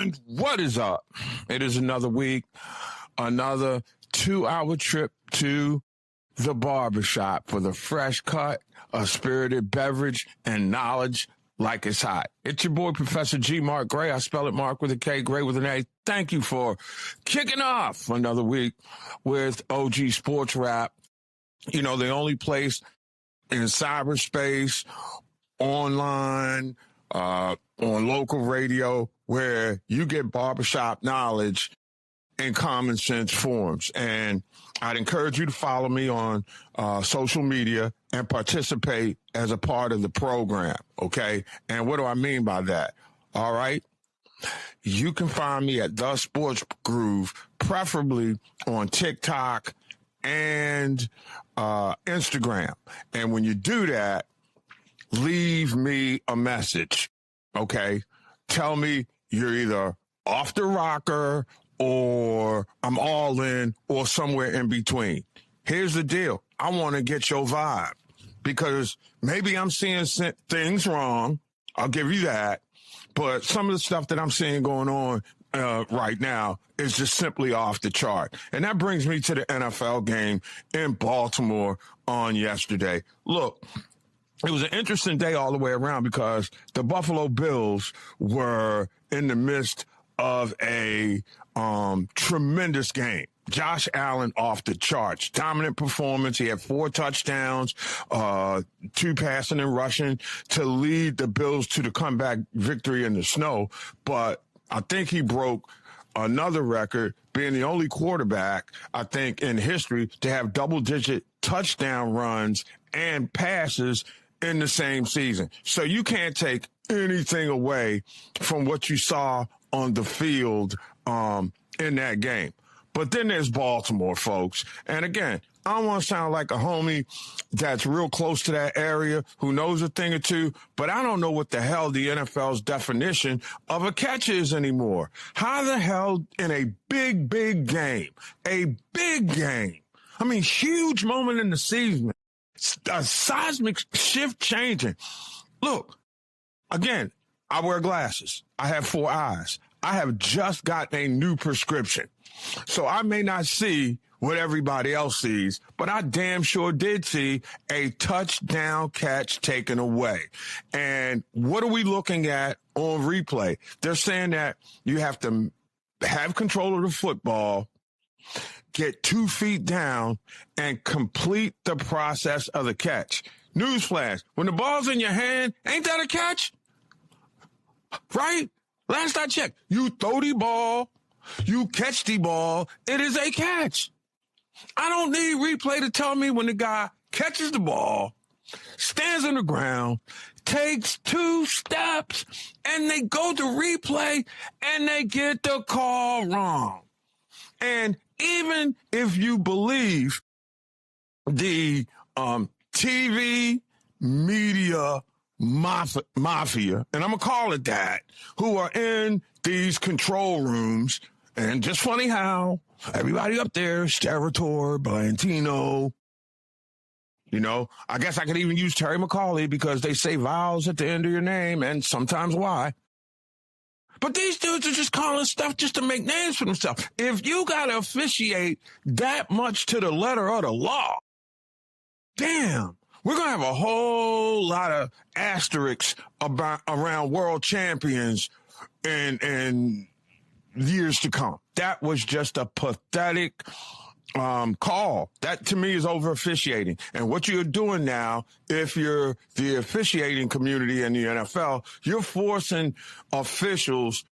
And what is up? It is another week, another 2-hour trip to the barbershop for the fresh cut, a spirited beverage, and knowledge like it's hot. It's your boy, Professor G. Mark Gray. I spell it Mark with a K, Gray with an A. Thank you for kicking off another week with OG Sports Rap. You know, the only place in cyberspace, online, on local radio, where you get barbershop knowledge in common sense forms. And I'd encourage you to follow me on social media and participate as a part of the program, okay? And what do I mean by that? All right? You can find me at The Sports Groove, preferably on TikTok and Instagram. And when you do that, leave me a message, okay? Tell me you're either off the rocker or I'm all in or somewhere in between. Here's the deal. I want to get your vibe because maybe I'm seeing things wrong. I'll give you that. But some of the stuff that I'm seeing going on right now is just simply off the chart. And that brings me to the NFL game in Baltimore on yesterday. Look, it was an interesting day all the way around because the Buffalo Bills were in the midst of a tremendous game. Josh Allen off the charts. Dominant performance. He had 4 touchdowns, 2 passing and rushing to lead the Bills to the comeback victory in the snow. But I think he broke another record, being the only quarterback, I think, in history to have double-digit touchdown runs and passes in the same season. So you can't take anything away from what you saw on the field in that game. But then there's Baltimore, folks. And again, I don't want to sound like a homie that's real close to that area who knows a thing or two, but I don't know what the hell the NFL's definition of a catch is anymore. How the hell in a big game, I mean, huge moment in the season, a seismic shift changing. Look, again, I wear glasses. I have 4 eyes. I have just got a new prescription. So I may not see what everybody else sees, but I damn sure did see a touchdown catch taken away. And what are we looking at on replay? They're saying that you have to have control of the football, get 2 feet down, and complete the process of the catch. Newsflash, when the ball's in your hand, ain't that a catch? Right? Last I checked, you throw the ball, you catch the ball, it is a catch. I don't need replay to tell me when the guy catches the ball, stands on the ground, takes 2 steps, and they go to replay, and they get the call wrong. And even if you believe the TV media mafia, and I'm going to call it that, who are in these control rooms, and just funny how everybody up there, Steratore, Blanchino, you know, I guess I could even use Terry McCauley because they say vowels at the end of your name and sometimes why. But these dudes are just calling stuff just to make names for themselves. If you got to officiate that much to the letter of the law, damn, we're going to have a whole lot of asterisks around world champions in years to come. That was just a pathetic call. That, to me, is over officiating. And what you're doing now, if you're the officiating community in the NFL, you're forcing officials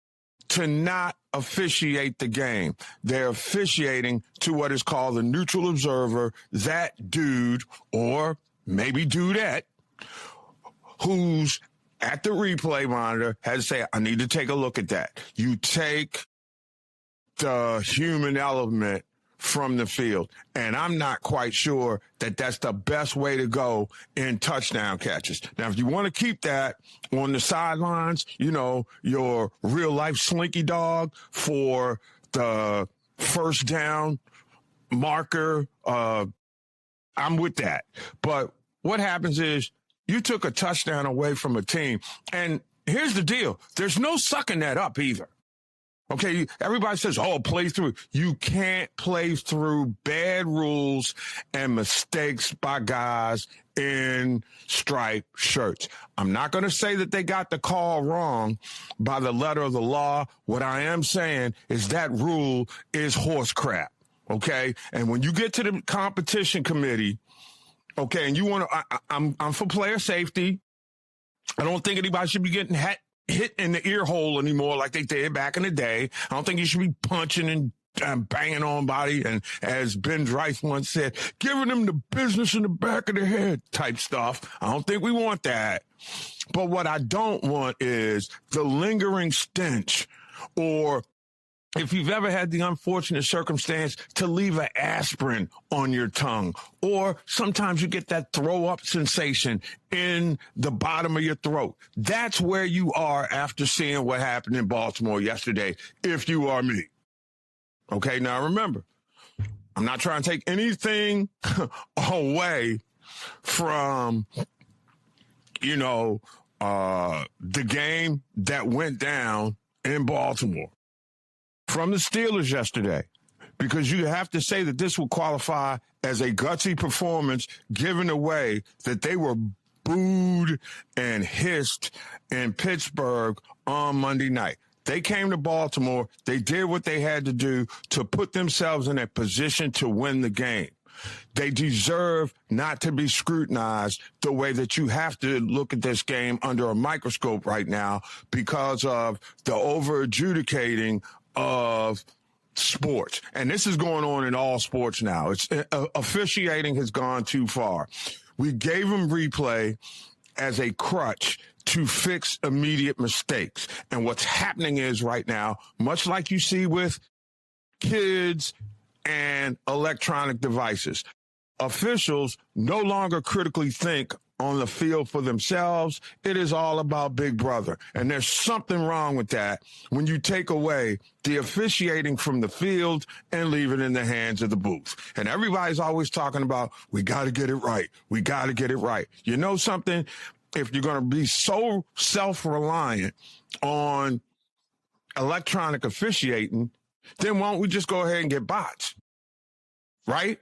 to not officiate the game. They're officiating to what is called the neutral observer, that dude or maybe dudette who's at the replay monitor has to say, I need to take a look at that. You take the human element from the field. And I'm not quite sure that that's the best way to go in touchdown catches. Now, if you want to keep that on the sidelines, you know, your real life slinky dog for the first down marker, I'm with that. But what happens is you took a touchdown away from a team. And here's the deal. There's no sucking that up either. Okay, everybody says, oh, play through. You can't play through bad rules and mistakes by guys in striped shirts. I'm not going to say that they got the call wrong by the letter of the law. What I am saying is that rule is horse crap, okay? And when you get to the competition committee, okay, and you want to, I'm for player safety. I don't think anybody should be getting hit in the ear hole anymore like they did back in the day. I don't think you should be punching and banging on body. And as Ben Drice once said, giving them the business in the back of the head type stuff. I don't think we want that. But what I don't want is the lingering stench, or if you've ever had the unfortunate circumstance to leave an aspirin on your tongue, or sometimes you get that throw up sensation in the bottom of your throat. That's where you are after seeing what happened in Baltimore yesterday, if you are me. Okay, now remember, I'm not trying to take anything away from, the game that went down in Baltimore from the Steelers yesterday, because you have to say that this will qualify as a gutsy performance, given the way that they were booed and hissed in Pittsburgh on Monday night. They came to Baltimore. They did what they had to do to put themselves in a position to win the game. They deserve not to be scrutinized the way that you have to look at this game under a microscope right now because of the over-adjudicating of sports. And this is going on in all sports now. It's officiating has gone too far. We gave them replay as a crutch to fix immediate mistakes. And what's happening is right now, much like you see with kids and electronic devices, officials no longer critically think on the field for themselves. It is all about Big Brother. And there's something wrong with that when you take away the officiating from the field and leave it in the hands of the booth. And everybody's always talking about, we got to get it right. We got to get it right. You know something? If you're going to be so self-reliant on electronic officiating, then why don't we just go ahead and get bots, right?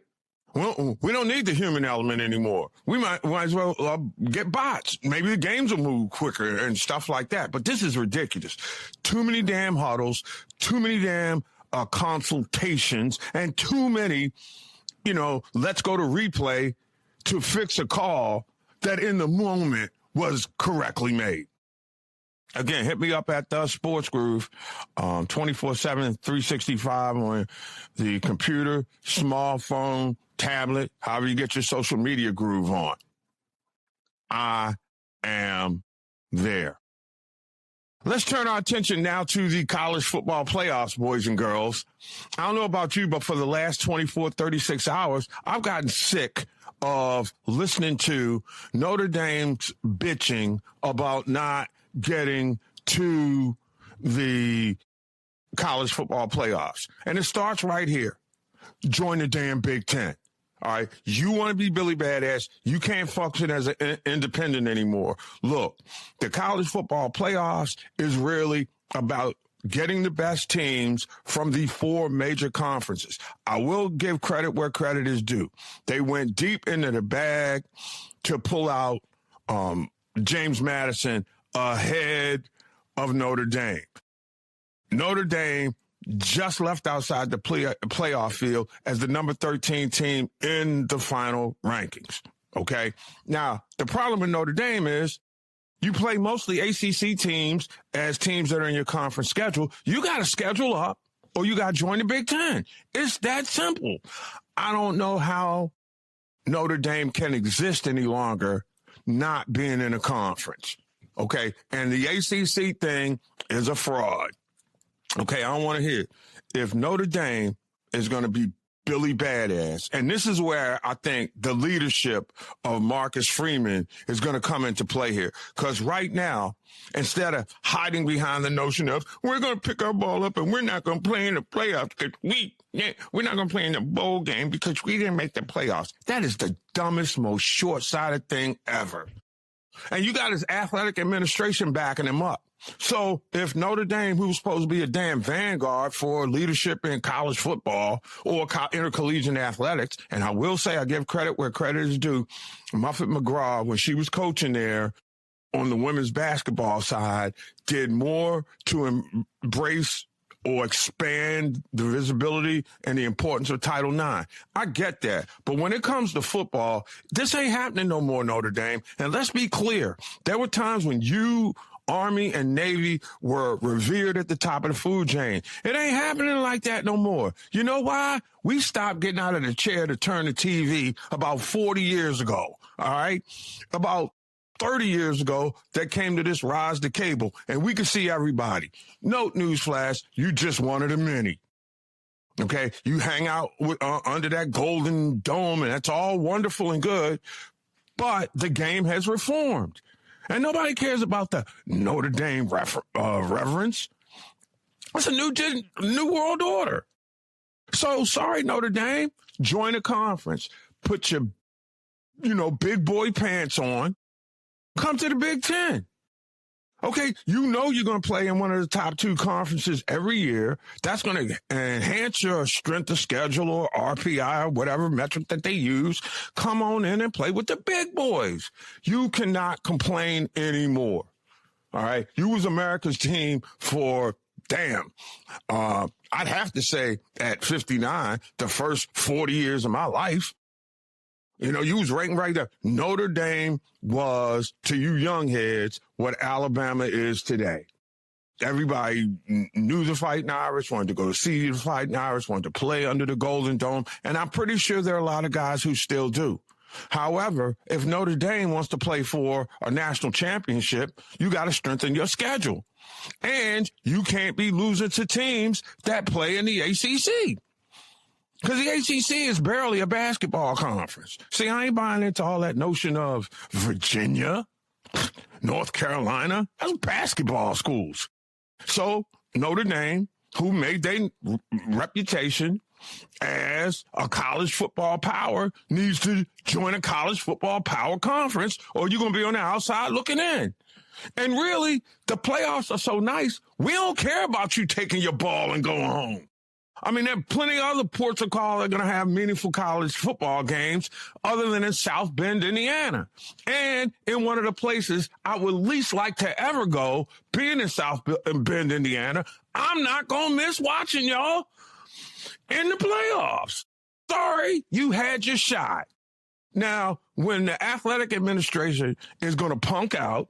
We don't need the human element anymore. We might as well get bots. Maybe the games will move quicker and stuff like that. But this is ridiculous. Too many damn huddles, too many damn consultations, and too many, let's go to replay to fix a call that in the moment was correctly made. Again, hit me up at the Sports Groove, 24/7, 365 on the computer, smartphone, tablet, however you get your social media groove on. I am there. Let's turn our attention now to the college football playoffs, boys and girls. I don't know about you, but for the last 24, 36 hours, I've gotten sick of listening to Notre Dame's bitching about not getting to the college football playoffs. And it starts right here. Join the damn Big Ten. All right. You want to be Billy Badass. You can't function as an independent anymore. Look, the college football playoffs is really about getting the best teams from the four major conferences. I will give credit where credit is due. They went deep into the bag to pull out James Madison ahead of Notre Dame. Notre Dame just left outside the playoff field as the number 13 team in the final rankings. Okay. Now, the problem with Notre Dame is you play mostly ACC teams as teams that are in your conference schedule. You got to schedule up or you got to join the Big Ten. It's that simple. I don't know how Notre Dame can exist any longer not being in a conference. Okay. And the ACC thing is a fraud. Okay. I don't want to hear it. If Notre Dame is going to be Billy Badass, and this is where I think the leadership of Marcus Freeman is going to come into play here. Because right now, instead of hiding behind the notion of we're going to pick our ball up and we're not going to play in the playoffs because we're not going to play in the bowl game because we didn't make the playoffs. That is the dumbest, most short-sighted thing ever. And you got his athletic administration backing him up. So if Notre Dame, who's supposed to be a damn vanguard for leadership in college football or intercollegiate athletics, and I will say I give credit where credit is due, Muffet McGraw, when she was coaching there on the women's basketball side, did more to embrace or expand the visibility and the importance of Title IX. I get that. But when it comes to football, this ain't happening no more, Notre Dame. And let's be clear. There were times when you, Army and Navy, were revered at the top of the food chain. It ain't happening like that no more. You know why? We stopped getting out of the chair to turn the TV about 40 years ago. All right? About 30 years ago, that came to this rise to cable, and we could see everybody. Note, newsflash, you just one of the many. Okay? You hang out under that golden dome, and that's all wonderful and good, but the game has reformed. And nobody cares about the Notre Dame reverence. It's a new world order. So, sorry, Notre Dame, join a conference. Put your, big boy pants on. Come to the Big Ten. Okay, you know you're going to play in one of the top two conferences every year. That's going to enhance your strength of schedule or RPI or whatever metric that they use. Come on in and play with the big boys. You cannot complain anymore. All right, you was America's team for, I'd have to say at 59, the first 40 years of my life. You was ranking right there. Notre Dame was, to you young heads, what Alabama is today. Everybody knew the Fighting Irish, wanted to go see the Fighting Irish, wanted to play under the Golden Dome, and I'm pretty sure there are a lot of guys who still do. However, if Notre Dame wants to play for a national championship, you got to strengthen your schedule. And you can't be losing to teams that play in the ACC. Because the ACC is barely a basketball conference. See, I ain't buying into all that notion of Virginia, North Carolina. Those basketball schools. So Notre Dame, who made their reputation as a college football power, needs to join a college football power conference, or you're going to be on the outside looking in. And really, the playoffs are so nice, we don't care about you taking your ball and going home. I mean, there are plenty of other ports of call that are going to have meaningful college football games other than in South Bend, Indiana. And in one of the places I would least like to ever go, being in South Bend, Indiana, I'm not going to miss watching y'all in the playoffs. Sorry, you had your shot. Now, when the athletic administration is going to punk out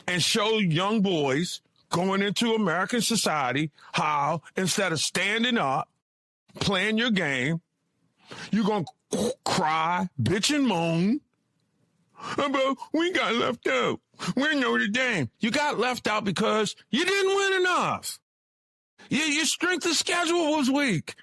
and show young boys going into American society how, instead of standing up, playing your game, you're going to cry, bitch, and moan about, we got left out. We're Notre Dame. You got left out because you didn't win enough. Your strength of schedule was weak.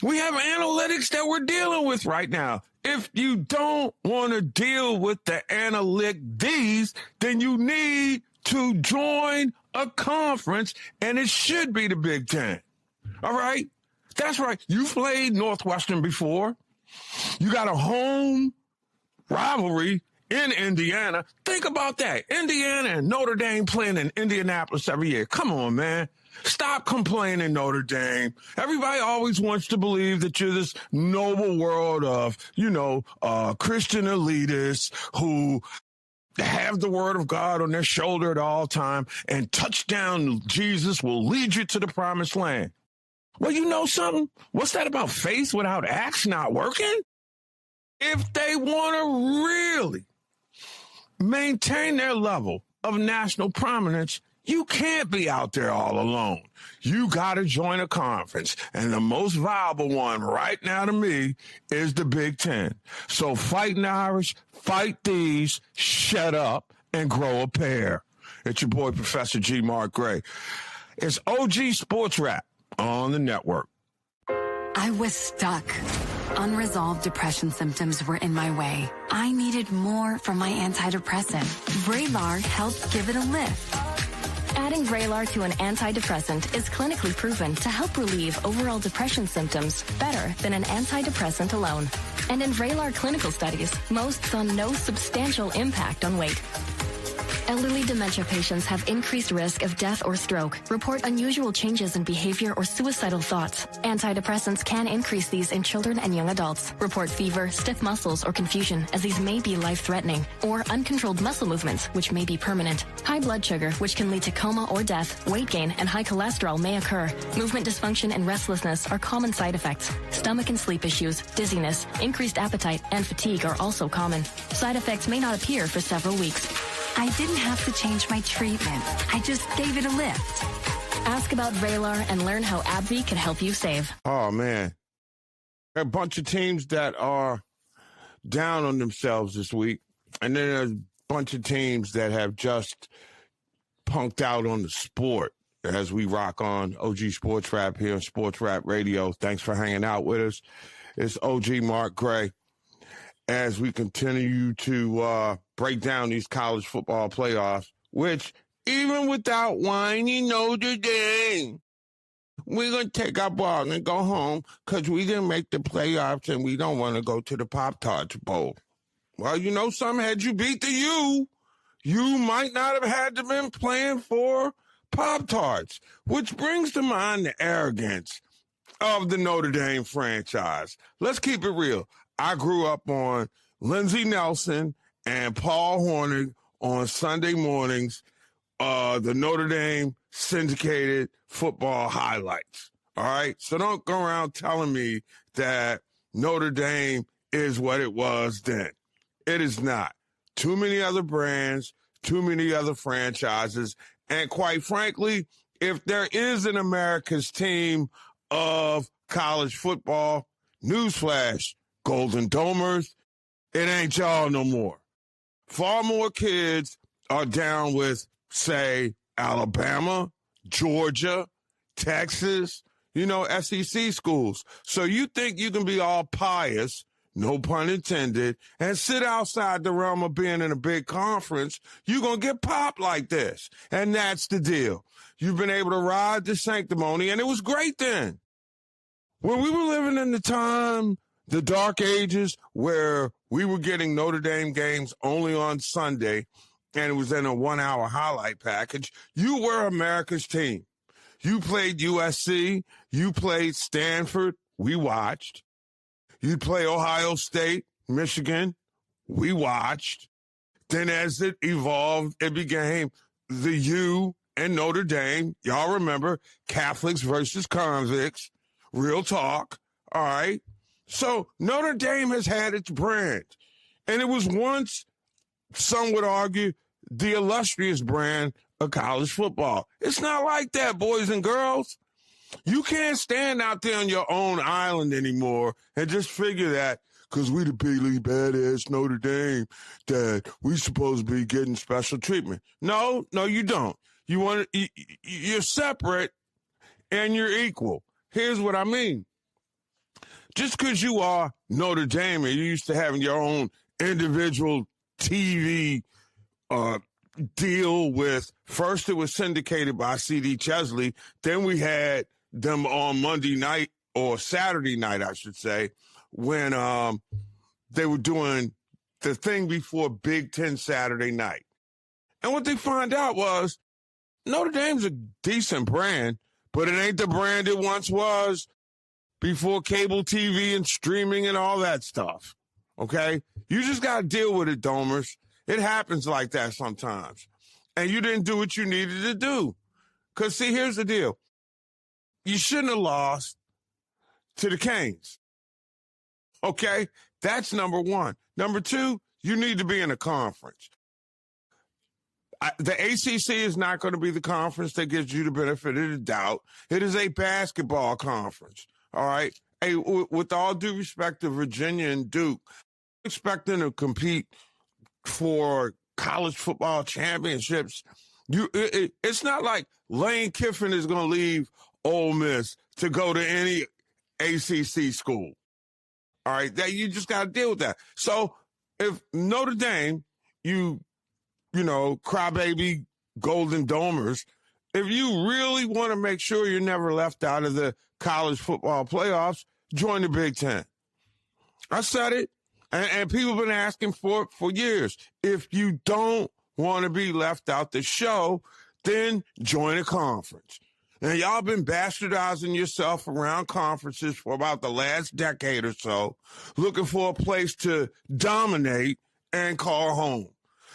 We have analytics that we're dealing with right now. If you don't want to deal with the analytics, then you need to join a conference, and it should be the Big Ten. All right? That's right. You played Northwestern before. You got a home rivalry in Indiana. Think about that. Indiana and Notre Dame playing in Indianapolis every year. Come on, man. Stop complaining, Notre Dame. Everybody always wants to believe that you're this noble world of, Christian elitists who have the word of God on their shoulder at all time, and touchdown Jesus will lead you to the promised land. Well, you know something? What's that about faith without acts not working? If they want to really maintain their level of national prominence, you can't be out there all alone. You got to join a conference. And the most viable one right now to me is the Big Ten. So Fighting Irish, fight these, shut up, and grow a pair. It's your boy, Professor G. Mark Gray. It's OG Sports Rap on the network. I was stuck. Unresolved depression symptoms were in my way. I needed more from my antidepressant. Vraylar helped give it a lift. Adding Vraylar to an antidepressant is clinically proven to help relieve overall depression symptoms better than an antidepressant alone. And in Vraylar clinical studies, most saw no substantial impact on weight. Elderly dementia patients have increased risk of death or stroke, report unusual changes in behavior or suicidal thoughts. Antidepressants can increase these in children and young adults, report fever, stiff muscles, or confusion, as these may be life-threatening, or uncontrolled muscle movements, which may be permanent. High blood sugar, which can lead to coma or death, weight gain, and high cholesterol may occur. Movement dysfunction and restlessness are common side effects. Stomach and sleep issues, dizziness, increased appetite, and fatigue are also common. Side effects may not appear for several weeks. I didn't have to change my treatment. I just gave it a lift. Ask about Vraylar and learn how AbbVie can help you save. Oh, man. There are a bunch of teams that are down on themselves this week. And then there's a bunch of teams that have just punked out on the sport as we rock on OG Sports Rap here on Sports Rap Radio. Thanks for hanging out with us. It's OG Mark Gray as we continue to break down these college football playoffs, which even without whiny Notre Dame, we're going to take our ball and go home because we didn't make the playoffs and we don't want to go to the Pop-Tarts Bowl. Well, you know something, had you beat the U, you might not have had to been playing for Pop-Tarts, which brings to mind the arrogance of the Notre Dame franchise. Let's keep it real. I grew up on Lindsey Nelson and Paul Hornig on Sunday mornings, the Notre Dame syndicated football highlights. All right? So don't go around telling me that Notre Dame is what it was then. It is not. Too many other brands, too many other franchises, and quite frankly, if there is an America's team of college football, newsflash, Golden Domers, it ain't y'all no more. Far more kids are down with, say, Alabama, Georgia, Texas, SEC schools. So you think you can be all pious, no pun intended, and sit outside the realm of being in a big conference, you're going to get popped like this. And that's the deal. You've been able to ride the sanctimony, and it was great then. When we were living in the dark ages, where we were getting Notre Dame games only on Sunday, and it was in a 1-hour highlight package, you were America's team. You played USC. You played Stanford. We watched. You play Ohio State, Michigan. We watched. Then as it evolved, it became the U and Notre Dame. Y'all remember Catholics versus convicts. Real talk. All right. So Notre Dame has had its brand. And it was once, some would argue, the illustrious brand of college football. It's not like that, boys and girls. You can't stand out there on your own island anymore and just figure that because we the really badass Notre Dame that we supposed to be getting special treatment. No, you don't. You're separate and you're equal. Here's what I mean. Just because you are Notre Dame and you're used to having your own individual TV deal with, first it was syndicated by C.D. Chesley, then we had them on Monday night, or Saturday night, I should say, when they were doing the thing before Big Ten Saturday night. And what they found out was Notre Dame's a decent brand, but it ain't the brand it once was before cable TV and streaming and all that stuff, okay? You just got to deal with it, Domers. It happens like that sometimes. And you didn't do what you needed to do. Because, see, here's the deal. You shouldn't have lost to the Canes, okay? That's number one. Number two, you need to be in a conference. The ACC is not going to be the conference that gives you the benefit of the doubt. It is a basketball conference. All right. Hey, with all due respect to Virginia and Duke, expecting to compete for college football championships, it's not like Lane Kiffin is going to leave Ole Miss to go to any ACC school. All right. That you just got to deal with that. So if Notre Dame, crybaby Golden Domers, if you really want to make sure you're never left out of the college football playoffs, join the Big Ten. I said it, and people have been asking for it for years. If you don't want to be left out the show, then join a conference. And y'all been bastardizing yourself around conferences for about the last decade or so, looking for a place to dominate and call home.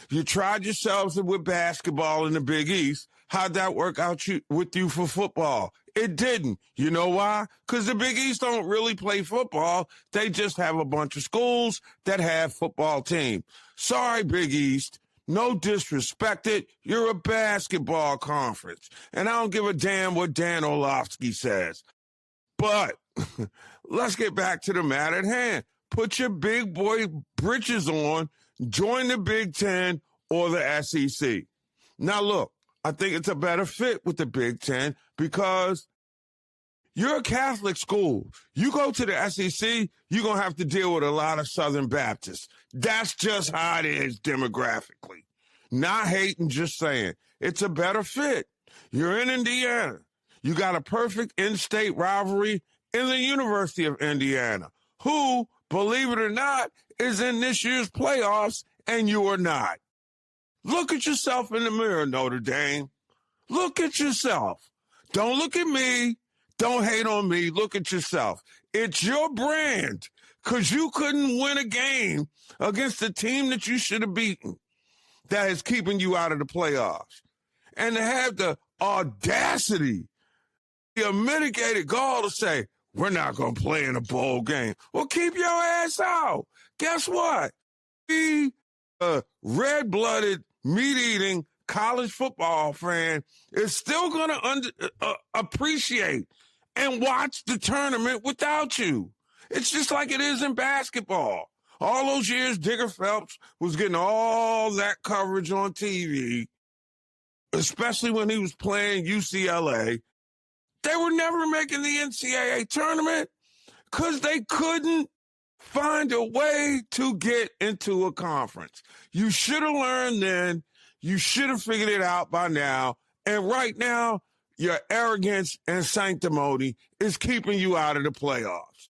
You tried yourselves with basketball in the Big East. How'd that work out with you for football? It didn't. You know why? Because the Big East don't really play football. They just have a bunch of schools that have football teams. Sorry, Big East. No disrespect it. You're a basketball conference. And I don't give a damn what Dan Orlovsky says. But let's get back to the matter at hand. Put your big boy britches on, join the Big Ten or the SEC. Now, look, I think it's a better fit with the Big Ten because you're a Catholic school. You go to the SEC, you're going to have to deal with a lot of Southern Baptists. That's just how it is demographically. Not hating, just saying. It's a better fit. You're in Indiana. You got a perfect in-state rivalry in the University of Indiana, who, believe it or not, is in this year's playoffs, and you are not. Look at yourself in the mirror, Notre Dame. Look at yourself. Don't look at me. Don't hate on me. Look at yourself. It's your brand because you couldn't win a game against the team that you should have beaten that is keeping you out of the playoffs. And to have the audacity, the unmitigated gall to say, we're not going to play in a bowl game. Well, keep your ass out. Guess what? Be a red-blooded, meat-eating college football fan is still going to appreciate and watch the tournament without you. It's just like it is in basketball. All those years, Digger Phelps was getting all that coverage on TV, especially when he was playing UCLA. They were never making the NCAA tournament because they couldn't find a way to get into a conference. You should have learned then. You should have figured it out by now. And right now, your arrogance and sanctimony is keeping you out of the playoffs.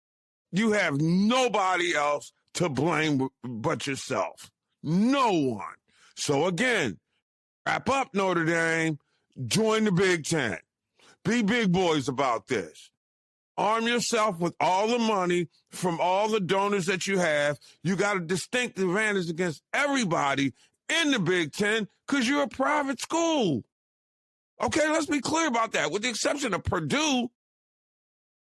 You have nobody else to blame but yourself. No one. So again, wrap up, Notre Dame. Join the Big Ten. Be big boys about this. Arm yourself with all the money from all the donors that you have. You got a distinct advantage against everybody in the Big Ten because you're a private school. Okay, let's be clear about that. With the exception of Purdue,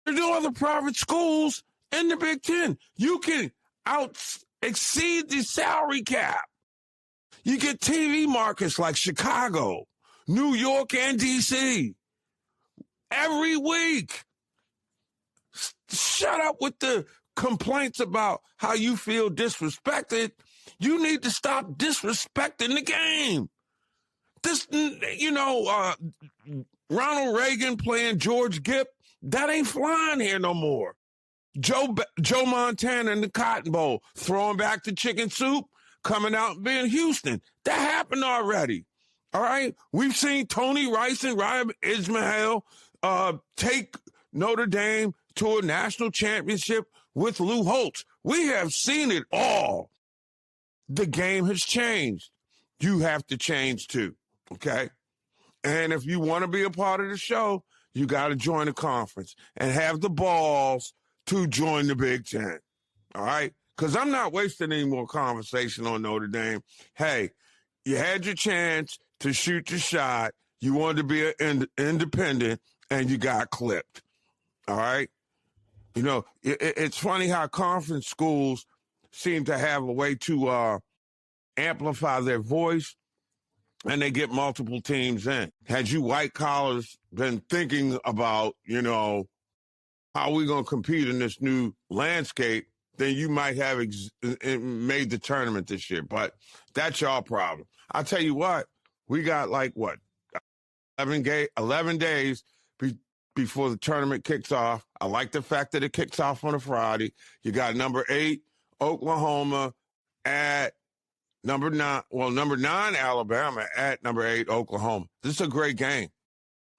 there are no other private schools in the Big Ten. You can exceed the salary cap. You get TV markets like Chicago, New York, and D.C. every week. Shut up with the complaints about how you feel disrespected. You need to stop disrespecting the game. Ronald Reagan playing George Gipp, that ain't flying here no more. Joe Montana in the Cotton Bowl, throwing back the chicken soup, coming out and being Houston. That happened already. All right? We've seen Tony Rice and Ryan Ismail take Notre Dame to a national championship with Lou Holtz. We have seen it all. The game has changed. You have to change too, okay? And if you want to be a part of the show, you got to join the conference and have the balls to join the Big Ten, all right? Because I'm not wasting any more conversation on Notre Dame. Hey, you had your chance to shoot your shot. You wanted to be an independent, and you got clipped, all right? You know, it's funny how conference schools seem to have a way to amplify their voice, and they get multiple teams in. Had you white collars been thinking about, how we going to compete in this new landscape, then you might have made the tournament this year. But that's your problem. I'll tell you what, we got 11 days before the tournament kicks off. I like the fact that it kicks off on a Friday. You got number 8, Oklahoma at number 9, Alabama at number 8, Oklahoma. This is a great game.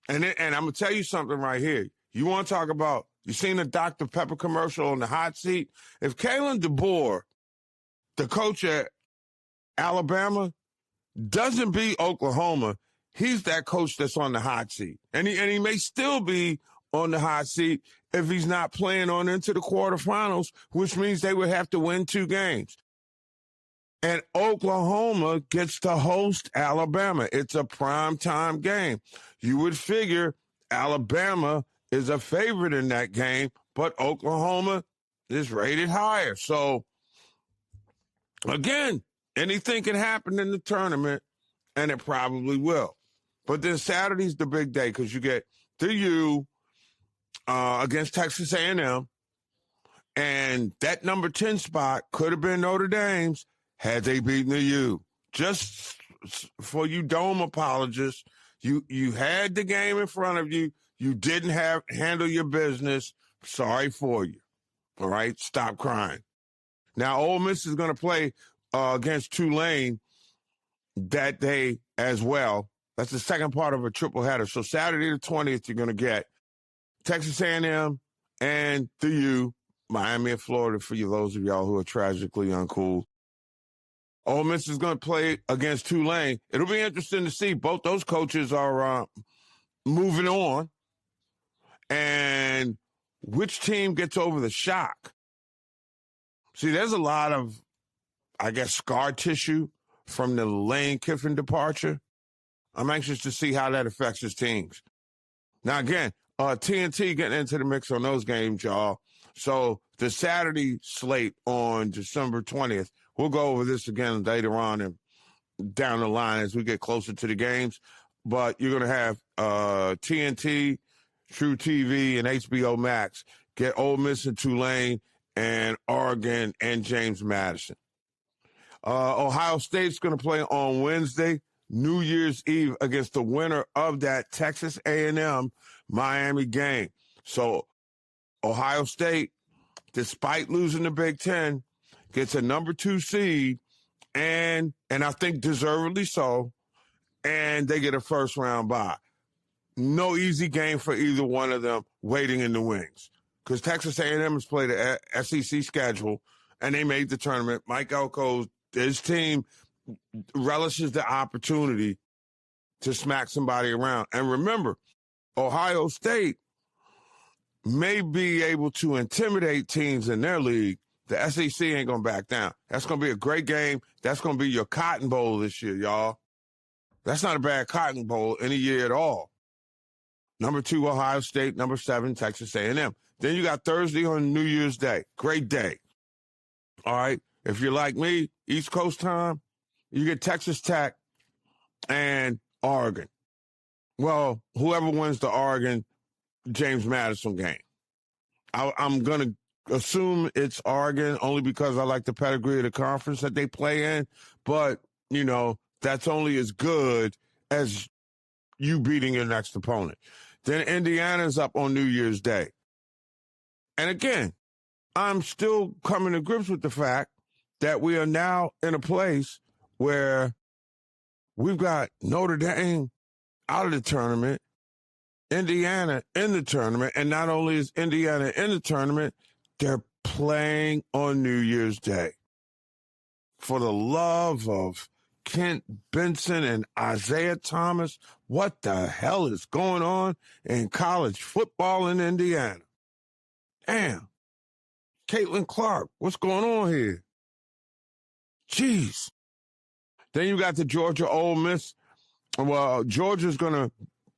And I'm going to tell you something right here. You want to talk about You seen the Dr. Pepper commercial on the hot seat? If Kalen DeBoer, the coach at Alabama, doesn't beat Oklahoma, he's that coach that's on the hot seat. And he may still be on the hot seat if he's not playing on into the quarterfinals, which means they would have to win 2 games. And Oklahoma gets to host Alabama. It's a primetime game. You would figure Alabama is a favorite in that game, but Oklahoma is rated higher. So, again, anything can happen in the tournament, and it probably will. But then Saturday's the big day because you get the U against Texas A&M, and that number 10 spot could have been Notre Dame's had they beaten the U. Just for you Dome apologists, you had the game in front of you. You didn't handle your business. Sorry for you. All right? Stop crying. Now, Ole Miss is going to play against Tulane that day as well. That's the second part of a triple header. So Saturday the 20th, you're going to get Texas A&M and the U, Miami and Florida for you, those of y'all who are tragically uncool. Ole Miss is going to play against Tulane. It'll be interesting to see. Both those coaches are moving on. And which team gets over the shock? See, there's a lot of, I guess, scar tissue from the Lane Kiffin departure. I'm anxious to see how that affects his teams. Now, again, TNT getting into the mix on those games, y'all. So the Saturday slate on December 20th, we'll go over this again later on and down the line as we get closer to the games. But you're going to have TNT, True TV, and HBO Max get Ole Miss and Tulane and Oregon and James Madison. Ohio State's going to play on Wednesday, New Year's Eve, against the winner of that Texas A&M Miami game. So Ohio State, despite losing the Big Ten, gets a number 2 seed, and I think deservedly so, and they get a first-round bye. No easy game for either one of them waiting in the wings because Texas A&M has played a SEC schedule, and they made the tournament. Mike Elko, his team, relishes the opportunity to smack somebody around. And remember, Ohio State may be able to intimidate teams in their league. The SEC ain't going to back down. That's going to be a great game. That's going to be your Cotton Bowl this year, y'all. That's not a bad Cotton Bowl any year at all. Number 2, Ohio State. Number 7, Texas A&M. Then you got Thursday on New Year's Day. Great day. All right. If you're like me, East Coast time, you get Texas Tech and Oregon. Well, whoever wins the Oregon James Madison game. I'm going to assume it's Oregon only because I like the pedigree of the conference that they play in. But, you know, that's only as good as you beating your next opponent. Then Indiana's up on New Year's Day. And again, I'm still coming to grips with the fact that we are now in a place where we've got Notre Dame out of the tournament, Indiana in the tournament, and not only is Indiana in the tournament, they're playing on New Year's Day. For the love of Kent Benson and Isaiah Thomas, what the hell is going on in college football in Indiana? Damn. Caitlin Clark, what's going on here? Jeez. Then you got the Georgia Ole Miss. Well, Georgia's going to,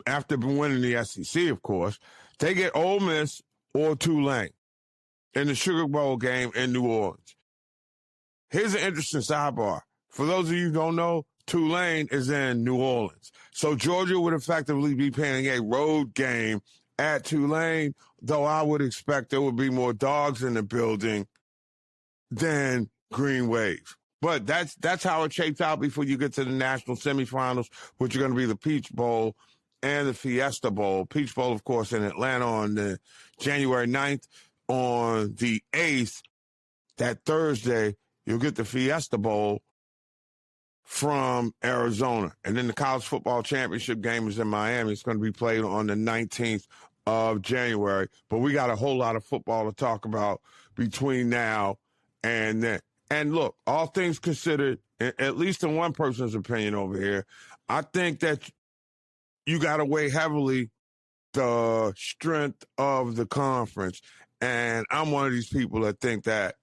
after winning the SEC, of course, they get Ole Miss or Tulane in the Sugar Bowl game in New Orleans. Here's an interesting sidebar. For those of you who don't know, Tulane is in New Orleans. So Georgia would effectively be playing a road game at Tulane, though I would expect there would be more dogs in the building than Green Wave. But that's how it shapes out before you get to the national semifinals, which are going to be the Peach Bowl and the Fiesta Bowl. Peach Bowl, of course, in Atlanta on the January 9th. On the 8th, that Thursday, you'll get the Fiesta Bowl from Arizona. And then the college football championship game is in Miami. It's going to be played on the 19th of January. But we got a whole lot of football to talk about between now and then. And look, all things considered, at least in one person's opinion over here, I think that you got to weigh heavily the strength of the conference. And I'm one of these people that think that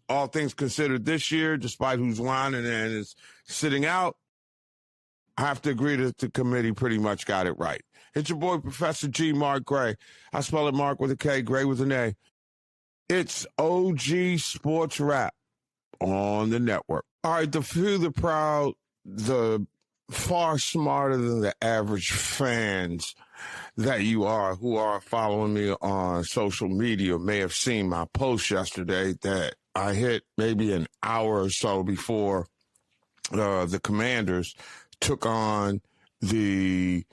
all things considered this year, despite who's whining and is sitting out, I have to agree that the committee pretty much got it right. It's your boy, Professor G. Mark Gray. I spell it Mark with a K, Gray with an A. It's OG Sports Rap on the network. All right, the few, the proud, the far smarter than the average fans that you are who are following me on social media may have seen my post yesterday that I hit maybe an hour or so before the Commanders took on the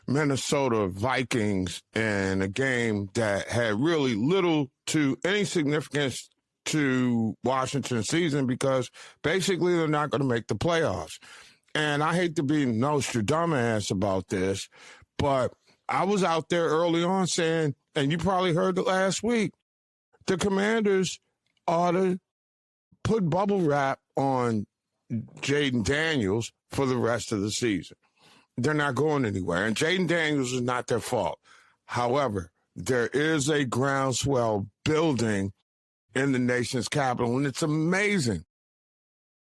Minnesota Vikings in a game that had really little to any significance to Washington's season because basically they're not going to make the playoffs. And I hate to be Nostradamus about this, but I was out there early on saying, and you probably heard it last week, the Commanders ought to put bubble wrap on Jaden Daniels for the rest of the season. They're not going anywhere. And Jaden Daniels is not their fault. However, there is a groundswell building in the nation's capital, and it's amazing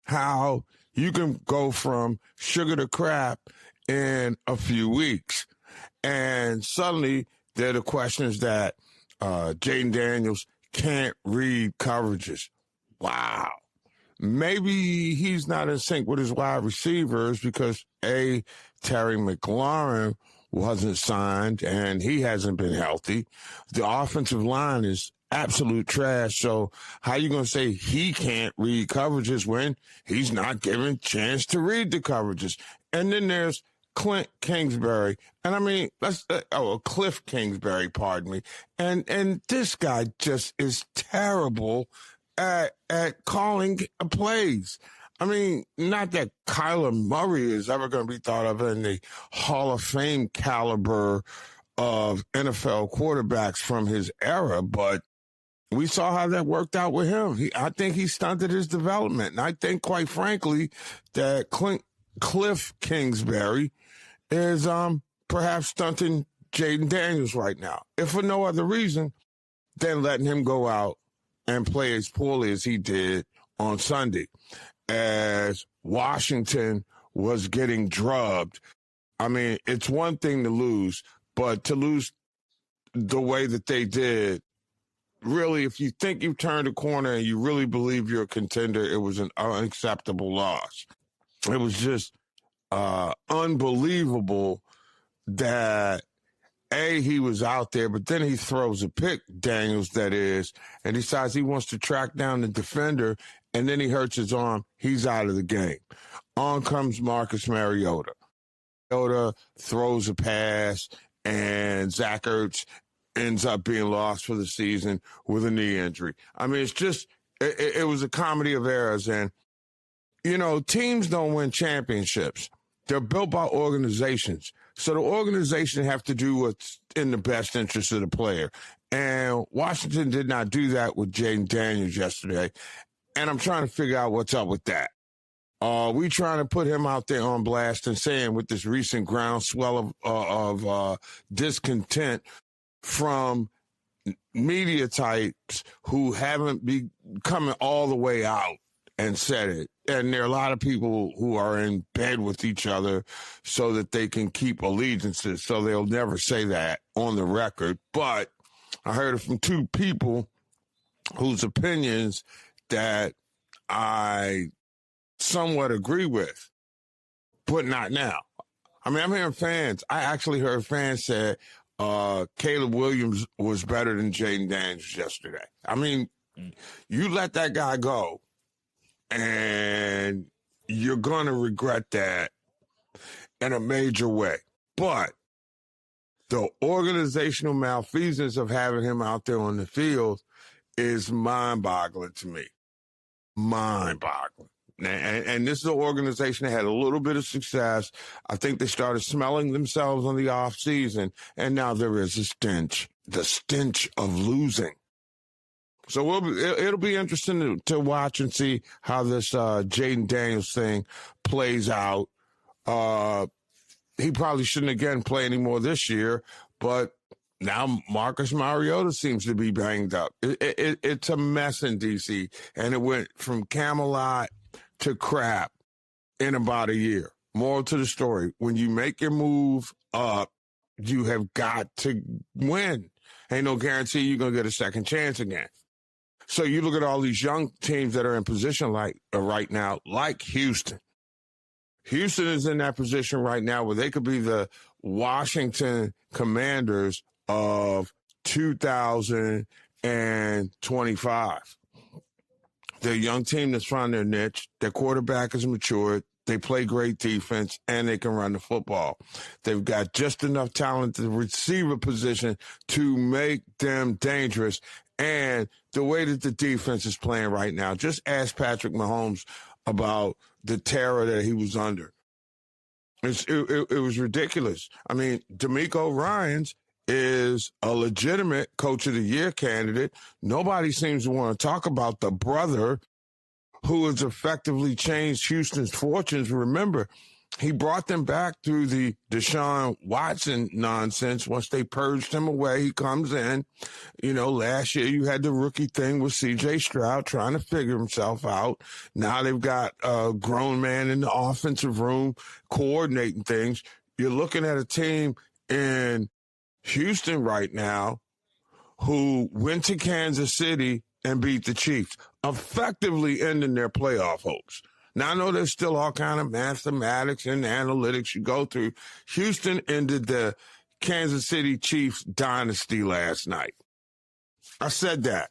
how you can go from sugar to crap in a few weeks. And suddenly there are the questions that Jaden Daniels can't read coverages. Wow. Maybe he's not in sync with his wide receivers because, A, Terry McLaurin wasn't signed and he hasn't been healthy. The offensive line is absolute trash. So how you going to say he can't read coverages when he's not given a chance to read the coverages? And then there's Clint Kingsbury. And I mean, Cliff Kingsbury, pardon me. And this guy just is terrible at calling plays. I mean, not that Kyler Murray is ever going to be thought of in the Hall of Fame caliber of NFL quarterbacks from his era, but we saw how that worked out with him. I think he stunted his development. And I think, quite frankly, that Cliff Kingsbury is perhaps stunting Jaden Daniels right now, if for no other reason than letting him go out and play as poorly as he did on Sunday, as Washington was getting drubbed. I mean, it's one thing to lose, but to lose the way that they did, really, if you think you've turned a corner and you really believe you're a contender, it was an unacceptable loss. It was just unbelievable that, A, he was out there, but then he throws a pick, Daniels that is, and decides he wants to track down the defender, and then he hurts his arm. He's out of the game. On comes Marcus Mariota. Mariota throws a pass, and Zach Ertz ends up being lost for the season with a knee injury. I mean, it's just, it was a comedy of errors. And, you know, teams don't win championships. They're built by organizations. So the organization have to do what's in the best interest of the player. And Washington did not do that with Jaden Daniels yesterday. And I'm trying to figure out what's up with that. We trying to put him out there on blast and saying with this recent groundswell of discontent from media types who haven't been coming all the way out and said it. And there are a lot of people who are in bed with each other so that they can keep allegiances. So they'll never say that on the record. But I heard it from two people whose opinions that I somewhat agree with, but not now. I mean, I'm hearing fans. I actually heard fans say Caleb Williams was better than Jaden Daniels yesterday. I mean, you let that guy go, and you're going to regret that in a major way. But the organizational malfeasance of having him out there on the field is mind-boggling to me. Mind-boggling. And this is an organization that had a little bit of success. I think they started smelling themselves on the offseason, and now there is a stench, the stench of losing. So it'll be interesting to watch and see how this Jaden Daniels thing plays out. He probably shouldn't again play anymore this year, but now Marcus Mariota seems to be banged up. It's a mess in D.C., and it went from Camelot to crap in about a year. Moral to the story, when you make your move up, you have got to win. Ain't no guarantee you're going to get a second chance again. So you look at all these young teams that are in position like right now, like Houston. Houston is in that position right now where they could be the Washington Commanders of 2025. They're a young team that's found their niche. Their quarterback is matured. They play great defense, and they can run the football. They've got just enough talent at the receiver position to make them dangerous. And the way that the defense is playing right now, just ask Patrick Mahomes about the terror that he was under. It was ridiculous. I mean, D'Amico Ryans is a legitimate Coach of the Year candidate. Nobody seems to want to talk about the brother who has effectively changed Houston's fortunes. Remember, he brought them back through the Deshaun Watson nonsense. Once they purged him away, he comes in. Last year you had the rookie thing with C.J. Stroud trying to figure himself out. Now they've got a grown man in the offensive room coordinating things. You're looking at a team in Houston right now who went to Kansas City and beat the Chiefs, effectively ending their playoff hopes. Now, I know there's still all kind of mathematics and analytics you go through. Houston ended the Kansas City Chiefs dynasty last night. I said that,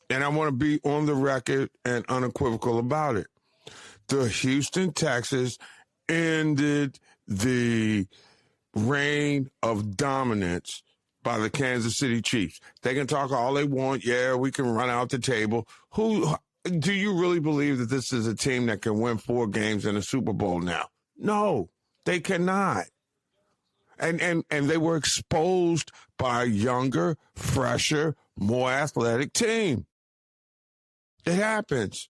and I want to be on the record and unequivocal about it. The Houston Texans ended the reign of dominance by the Kansas City Chiefs. They can talk all they want. Yeah, we can run out the table. Do you really believe that this is a team that can win 4 games in a Super Bowl now? No, they cannot. And they were exposed by a younger, fresher, more athletic team. It happens.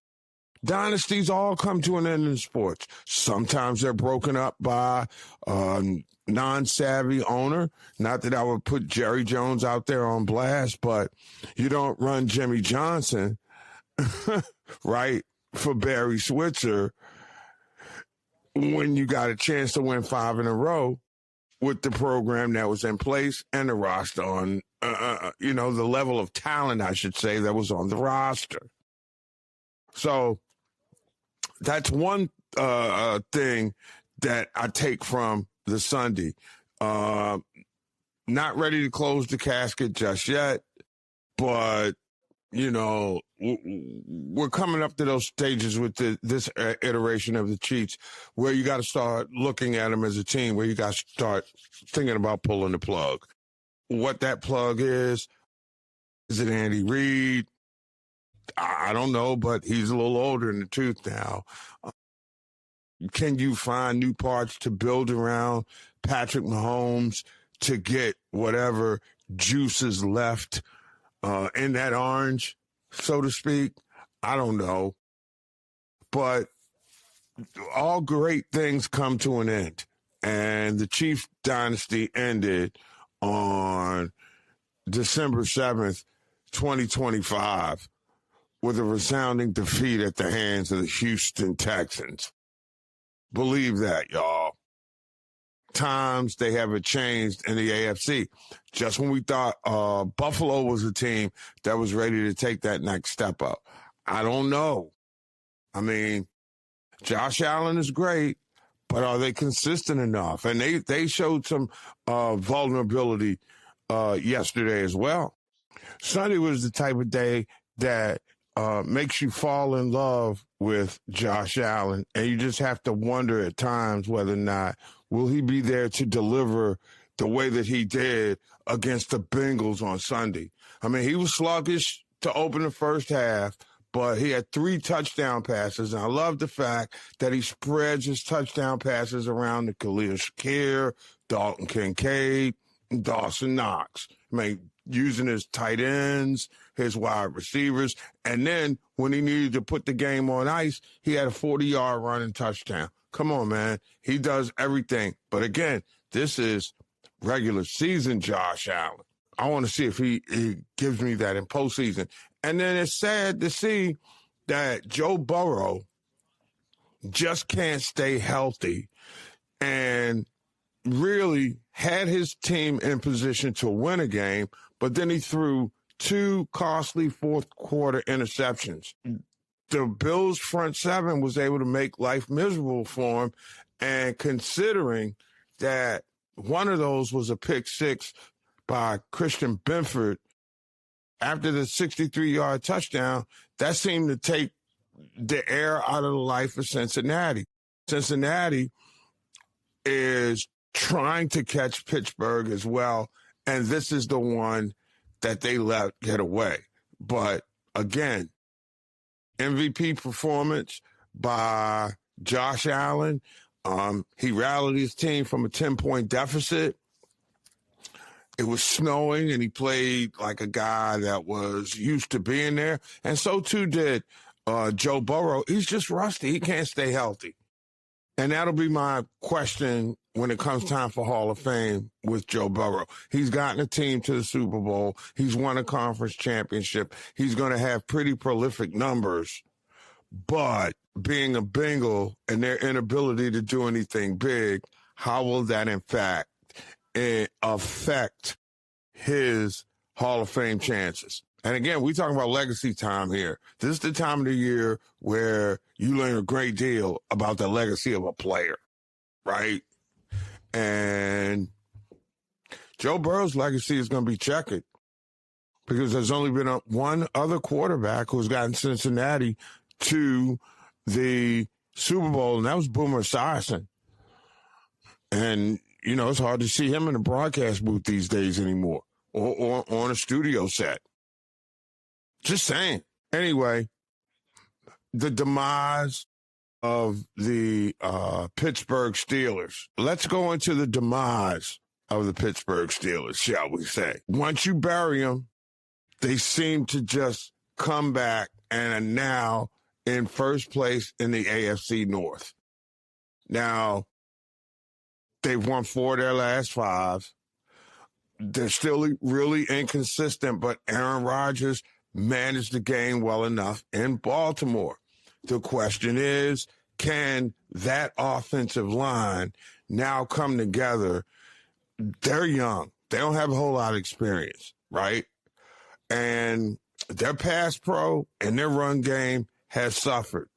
Dynasties all come to an end in sports. Sometimes they're broken up by a non-savvy owner. Not that I would put Jerry Jones out there on blast, but you don't run Jimmy Johnson right, for Barry Switzer when you got a chance to win 5 in a row with the program that was in place and the roster on, the level of talent, I should say, that was on the roster. So that's one thing that I take from the Sunday. Not ready to close the casket just yet, but we're coming up to those stages with this iteration of the Chiefs where you got to start looking at them as a team, where you got to start thinking about pulling the plug. What that plug is it Andy Reid? I don't know, but he's a little older in the tooth now. Can you find new parts to build around Patrick Mahomes to get whatever juice is left in that orange, so to speak? I don't know. But all great things come to an end. And the Chiefs dynasty ended on December 7th, 2025, with a resounding defeat at the hands of the Houston Texans. Believe that, y'all. Times they haven't changed in the AFC. Just when we thought Buffalo was a team that was ready to take that next step up. I don't know. I mean, Josh Allen is great, but are they consistent enough? And they showed some vulnerability yesterday as well. Sunday was the type of day that makes you fall in love with Josh Allen, and you just have to wonder at times whether or not will he be there to deliver the way that he did against the Bengals on Sunday. I mean, he was sluggish to open the first half, but he had 3 touchdown passes. And I love the fact that he spreads his touchdown passes around to Khalil Shakir, Dalton Kincaid, and Dawson Knox. I mean, using his tight ends, his wide receivers. And then when he needed to put the game on ice, he had a 40-yard running touchdown. Come on, man. He does everything. But again, this is regular season Josh Allen. I want to see if he gives me that in postseason. And then it's sad to see that Joe Burrow just can't stay healthy and really had his team in position to win a game, but then he threw 2 costly fourth-quarter interceptions. The Bills' front seven was able to make life miserable for him, and considering that one of those was a pick six by Christian Benford after the 63-yard touchdown, that seemed to take the air out of the life of Cincinnati. Cincinnati is trying to catch Pittsburgh as well, and this is the one that they let get away. But again, MVP performance by Josh Allen. He rallied his team from a 10-point deficit. It was snowing, and he played like a guy that was used to being there. And so, too, did Joe Burrow. He's just rusty. He can't stay healthy. And that'll be my question when it comes time for Hall of Fame with Joe Burrow. He's gotten a team to the Super Bowl. He's won a conference championship. He's going to have pretty prolific numbers. But being a Bengal and their inability to do anything big, how will that, in fact, affect his Hall of Fame chances? And again, we're talking about legacy time here. This is the time of the year where you learn a great deal about the legacy of a player, right? And Joe Burrow's legacy is going to be checkered because there's only been one other quarterback who's gotten Cincinnati to the Super Bowl, and that was Boomer Esiason. And, you know, it's hard to see him in the broadcast booth these days anymore or on a studio set. Just saying. Anyway, the demise of the Pittsburgh Steelers. Let's go into the demise of the Pittsburgh Steelers, shall we say. Once you bury them, they seem to just come back and are now in first place in the AFC North. Now, they've won 4 of their last 5. They're still really inconsistent, but Aaron Rodgers managed the game well enough in Baltimore. The question is, can that offensive line now come together? They're young. They don't have a whole lot of experience, right? And their pass pro and their run game has suffered.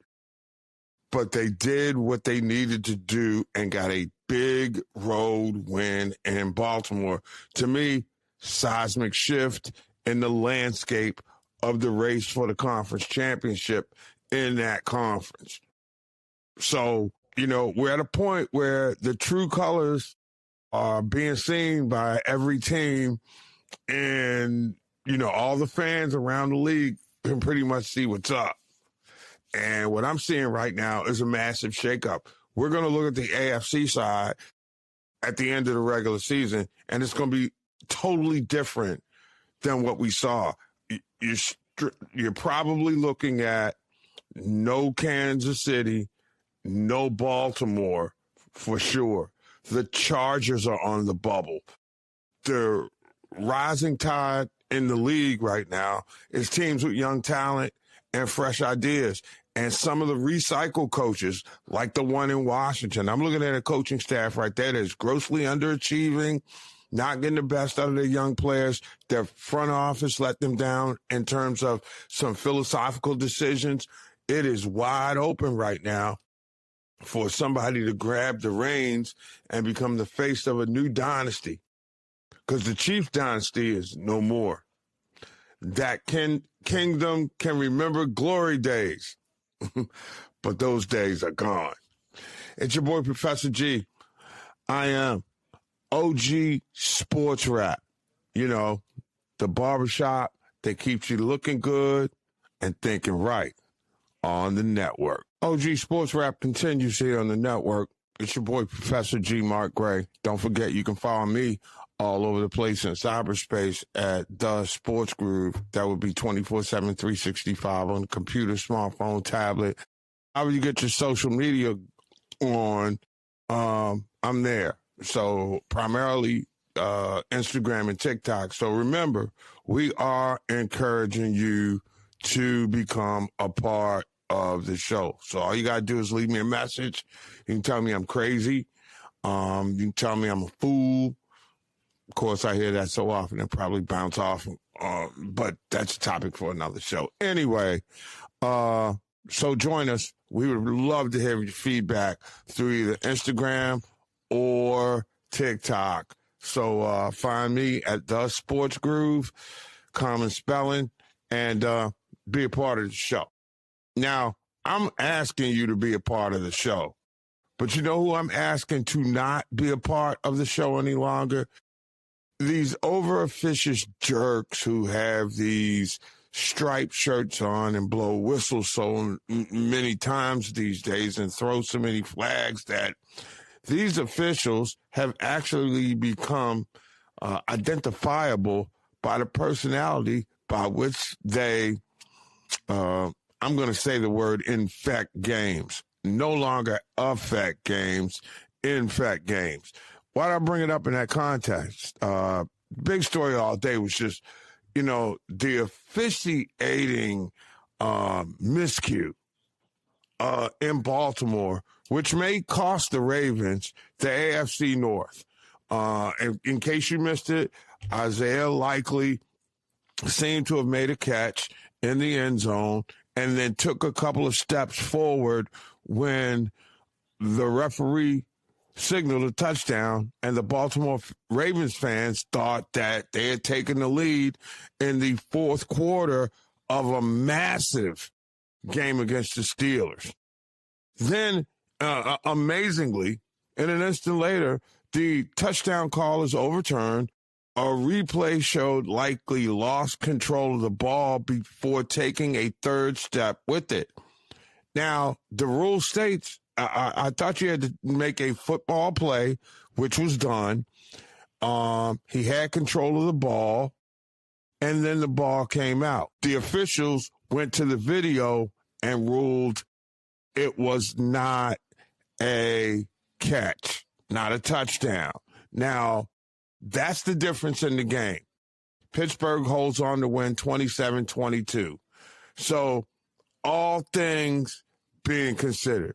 But they did what they needed to do and got a big road win in Baltimore. To me, seismic shift in the landscape of the race for the conference championship in that conference. So, you know, we're at a point where the true colors are being seen by every team, and, you know, all the fans around the league can pretty much see what's up. And what I'm seeing right now is a massive shakeup. We're going to look at the AFC side at the end of the regular season, and it's going to be totally different than what we saw. You're probably looking at no Kansas City, no Baltimore for sure. The Chargers are on the bubble. The rising tide in the league right now is teams with young talent and fresh ideas. And some of the recycled coaches, like the one in Washington, I'm looking at a coaching staff right there that's grossly underachieving, not getting the best out of their young players. Their front office let them down in terms of some philosophical decisions. It is wide open right now for somebody to grab the reins and become the face of a new dynasty, because the Chiefs dynasty is no more. That kingdom can remember glory days, but those days are gone. It's your boy, Professor G. I am OG Sports Rap. You know, the barbershop that keeps you looking good and thinking right on the network. OG Sports Rap continues here on the network. It's your boy, Professor G. Mark Gray. Don't forget, you can follow me all over the place in cyberspace at The Sports Groove. That would be 24/7, 365 on the computer, smartphone, tablet. However you get your social media on, I'm there. So primarily Instagram and TikTok. So remember, we are encouraging you to become a part of the show. So all you got to do is leave me a message. You can tell me I'm crazy. You can tell me I'm a fool. Of course, I hear that so often and probably bounce off. But that's a topic for another show. Anyway, so join us. We would love to hear your feedback through either Instagram or TikTok. So find me at The Sports Groove, common spelling, and be a part of the show. Now, I'm asking you to be a part of the show. But you know who I'm asking to not be a part of the show any longer? These over-officious jerks who have these striped shirts on and blow whistles so many times these days and throw so many flags that these officials have actually become identifiable by the personality by which they, I'm going to say the word infect games. No longer affect games, infect games. Why did I bring it up in that context? Big story all day was just, the officiating miscue in Baltimore, which may cost the Ravens the AFC North. In case you missed it, Isaiah Likely seemed to have made a catch in the end zone and then took a couple of steps forward when the referee signaled a touchdown, and the Baltimore Ravens fans thought that they had taken the lead in the fourth quarter of a massive game against the Steelers. Then, amazingly, in an instant later, the touchdown call is overturned. A replay showed Likely lost control of the ball before taking a third step with it. Now, the rule states, I thought you had to make a football play, which was done. He had control of the ball, and then the ball came out. The officials went to the video and ruled it was not a catch, not a touchdown. Now, that's the difference in the game. Pittsburgh holds on to win 27-22. So all things being considered,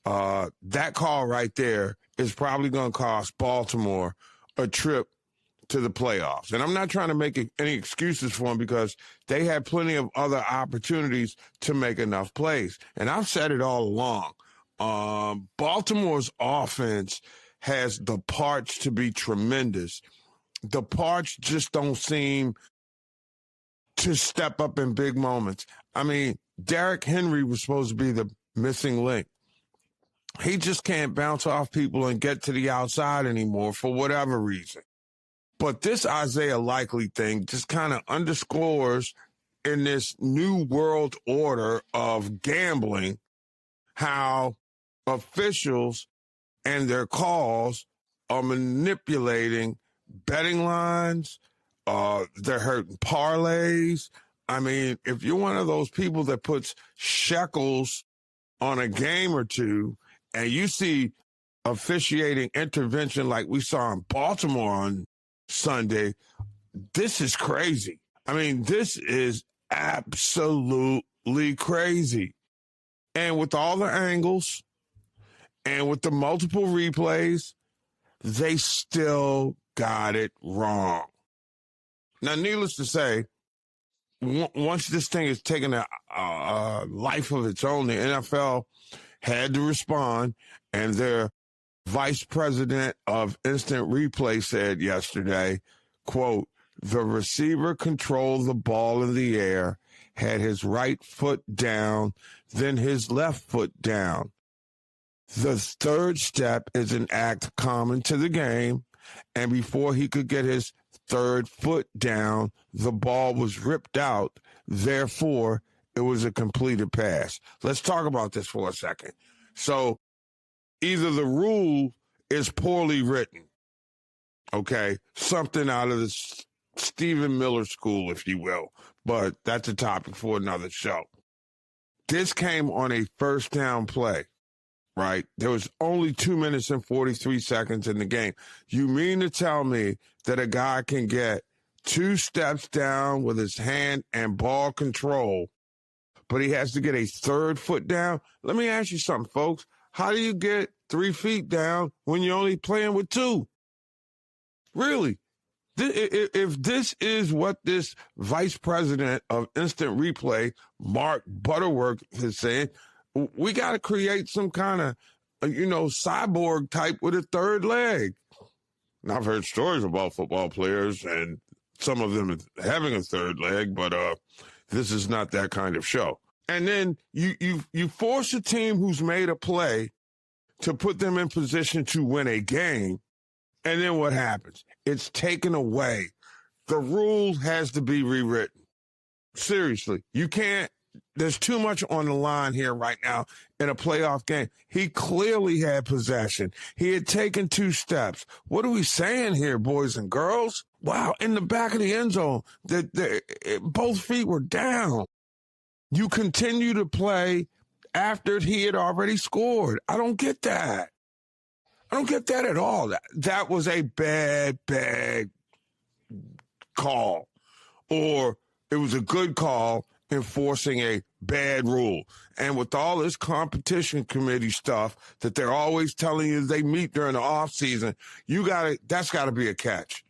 that call right there is probably going to cost Baltimore a trip to the playoffs. And I'm not trying to make any excuses for them because they had plenty of other opportunities to make enough plays. And I've said it all along. Baltimore's offense has the parts to be tremendous. The parts just don't seem to step up in big moments. I mean, Derrick Henry was supposed to be the missing link. He just can't bounce off people and get to the outside anymore for whatever reason. But this Isaiah Likely thing just kind of underscores in this new world order of gambling how officials and their calls are manipulating betting lines. They're hurting parlays. I mean, if you're one of those people that puts shekels on a game or two and you see officiating intervention like we saw in Baltimore on Sunday, this is crazy. I mean, this is absolutely crazy. And with all the angles and with the multiple replays, they still got it wrong. Now, needless to say, once this thing is taking a life of its own, the NFL had to respond, and their vice president of instant replay said yesterday, quote, "The receiver controlled the ball in the air, had his right foot down, then his left foot down. The third step is an act common to the game, and before he could get his third foot down, the ball was ripped out. Therefore, it was a completed pass. Let's talk about this for a second. So either the rule is poorly written, okay, something out of the Stephen Miller school, if you will, but that's a topic for another show. This came on a first down play, right? There was only 2 minutes and 43 seconds in the game. You mean to tell me that a guy can get 2 steps down with his hand and ball control, but he has to get a 3rd foot down? Let me ask you something, folks. How do you get 3 feet down when you're only playing with 2? Really? If this is what this vice president of instant replay, Mark Butterworth, is saying, we got to create some kind of, cyborg type with a 3rd leg. Now, I've heard stories about football players and some of them having a 3rd leg, but this is not that kind of show. And then you force a team who's made a play to put them in position to win a game. And then what happens? It's taken away. The rule has to be rewritten. Seriously, you can't. There's too much on the line here right now in a playoff game. He clearly had possession. He had taken 2 steps. What are we saying here, boys and girls? Wow, in the back of the end zone, both feet were down. You continue to play after he had already scored. I don't get that. I don't get that at all. That was a bad call. Or it was a good call enforcing a bad rule. And with all this competition committee stuff that they're always telling you they meet during the offseason, that's got to be a catch.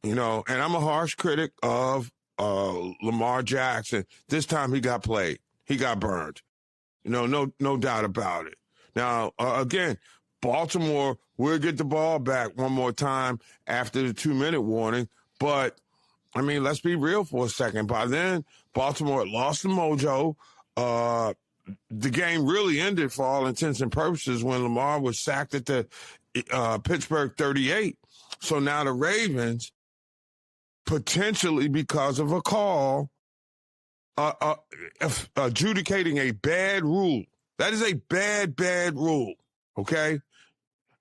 And I'm a harsh critic of Lamar Jackson. This time he got played. He got burned. No doubt about it. Now, again, Baltimore will get the ball back one more time after the 2-minute warning. But, let's be real for a second. By then, Baltimore had lost the mojo. The game really ended for all intents and purposes when Lamar was sacked at the Pittsburgh 38. So now the Ravens, potentially because of a call, adjudicating a bad rule. That is a bad rule, okay?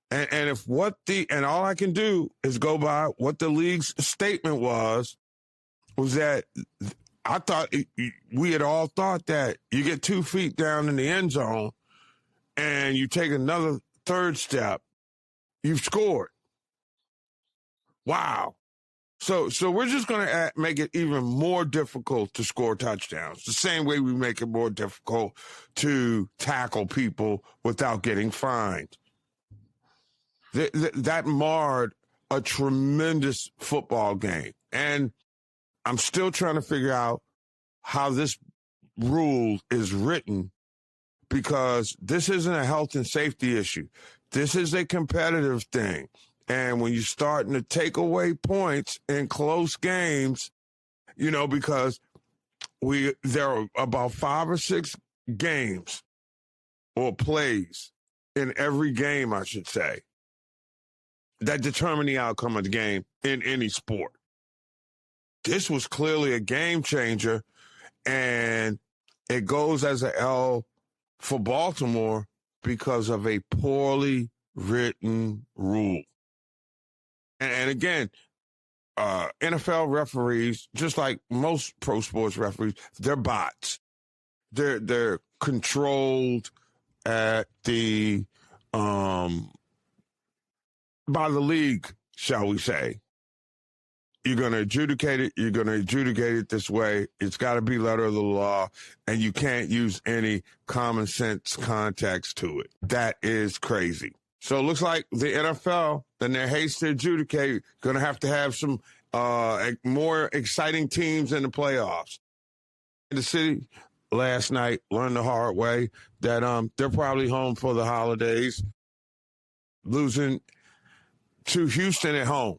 And if all I can do is go by what the league's statement was that I thought we had all thought that you get 2 feet down in the end zone and you take another 3rd step, you've scored. Wow. So we're just going to make it even more difficult to score touchdowns, the same way we make it more difficult to tackle people without getting fined. That marred a tremendous football game. And I'm still trying to figure out how this rule is written, because this isn't a health and safety issue. This is a competitive thing. And when you're starting to take away points in close games, because there are about 5 or 6 games or plays in every game, I should say, that determine the outcome of the game in any sport. This was clearly a game changer, and it goes as an L for Baltimore because of a poorly written rule. And again, NFL referees, just like most pro sports referees, they're bots. They're controlled at the by the league, shall we say. You're going to adjudicate it. You're going to adjudicate it this way. It's got to be letter of the law, and you can't use any common sense context to it. That is crazy. So it looks like the NFL, in their haste to adjudicate, going to have some more exciting teams in the playoffs. The city last night learned the hard way that they're probably home for the holidays, losing to Houston at home.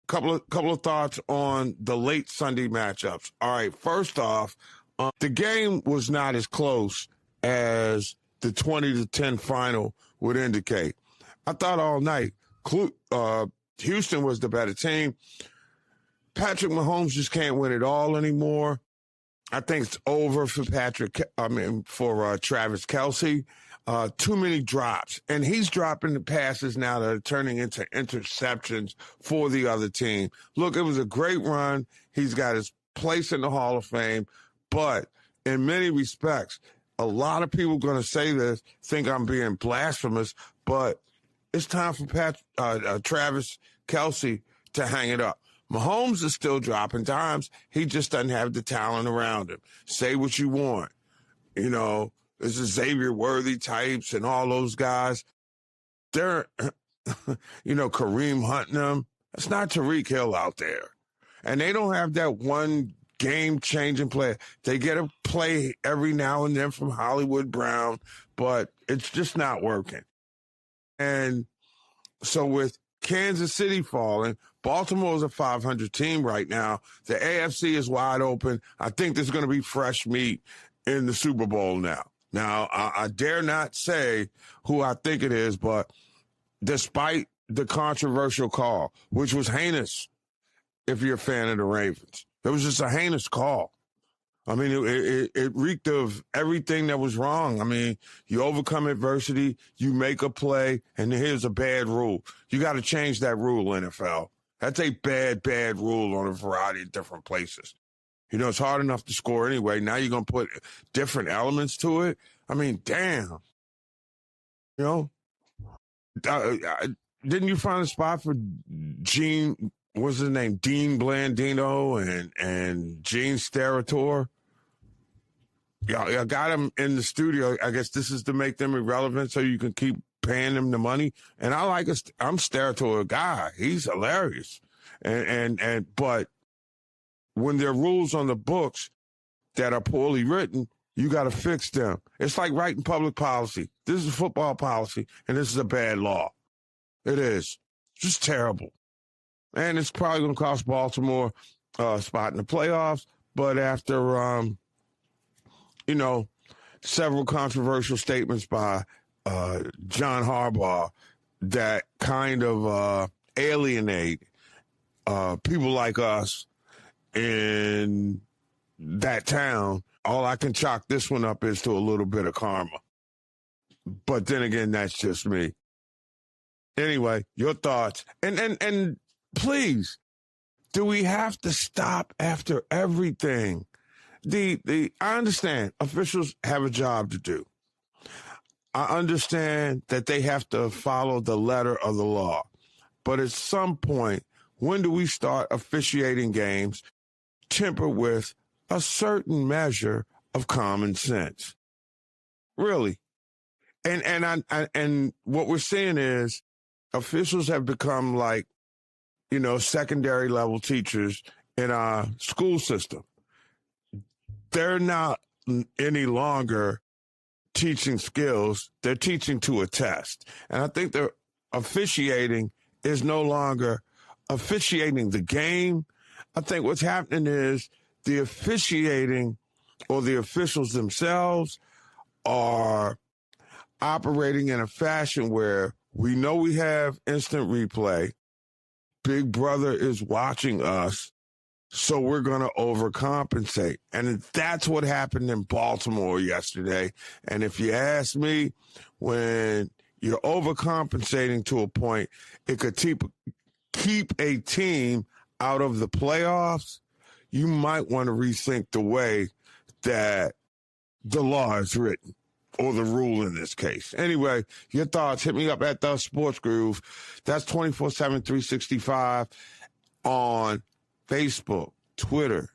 Couple of thoughts on the late Sunday matchups. All right, first off, the game was not as close as the 20-10 final would indicate. I thought all night Houston was the better team. Patrick Mahomes just can't win it all anymore. I think it's over for Travis Kelce. Too many drops. And he's dropping the passes now that are turning into interceptions for the other team. Look, it was a great run. He's got his place in the Hall of Fame. But in many respects, a lot of people going to say this, think I'm being blasphemous, but it's time for Travis Kelce to hang it up. Mahomes is still dropping dimes. He just doesn't have the talent around him. Say what you want. You know, this is Xavier Worthy types and all those guys. They're, Kareem hunting them. It's not Tyreek Hill out there. And they don't have that one game-changing player. They get a play every now and then from Hollywood Brown, but it's just not working. And so with Kansas City falling, Baltimore is a 500 team right now. The AFC is wide open. I think there's going to be fresh meat in the Super Bowl now. Now, I dare not say who I think it is, but despite the controversial call, which was heinous if you're a fan of the Ravens, it was just a heinous call. I mean, it reeked of everything that was wrong. I mean, you overcome adversity, you make a play, and here's a bad rule. You got to change that rule, NFL. That's a bad rule on a variety of different places. You know, it's hard enough to score anyway. Now you're going to put different elements to it. I mean, damn. You know? Didn't you find a spot for Gene, what's his name, Dean Blandino and Gene Steratore? Y'all got him in the studio. I guess this is to make them irrelevant so you can keep paying them the money. And I'm Steratore guy. He's hilarious. But when there are rules on the books that are poorly written, you got to fix them. It's like writing public policy. This is football policy, and this is a bad law. It is. It's just terrible. And it's probably going to cost Baltimore a spot in the playoffs. But after, several controversial statements by John Harbaugh that kind of alienate people like us in that town, all I can chalk this one up is to a little bit of karma. But then again, that's just me. Anyway, your thoughts. And please, do we have to stop after everything? I understand officials have a job to do. I understand that they have to follow the letter of the law. But at some point, when do we start officiating games tempered with a certain measure of common sense? Really. And what we're seeing is officials have become like, secondary level teachers in our school system. They're not any longer teaching skills. They're teaching to a test. And I think the officiating is no longer officiating the game. I think what's happening is the officiating or the officials themselves are operating in a fashion where we know we have instant replay. Big Brother is watching us, so we're going to overcompensate. And that's what happened in Baltimore yesterday. And if you ask me, when you're overcompensating to a point, it could keep a team out of the playoffs. You might want to rethink the way that the law is written, or the rule in this case. Anyway, your thoughts, hit me up at The Sports Groove. That's 24/7, 365 on Facebook, Twitter,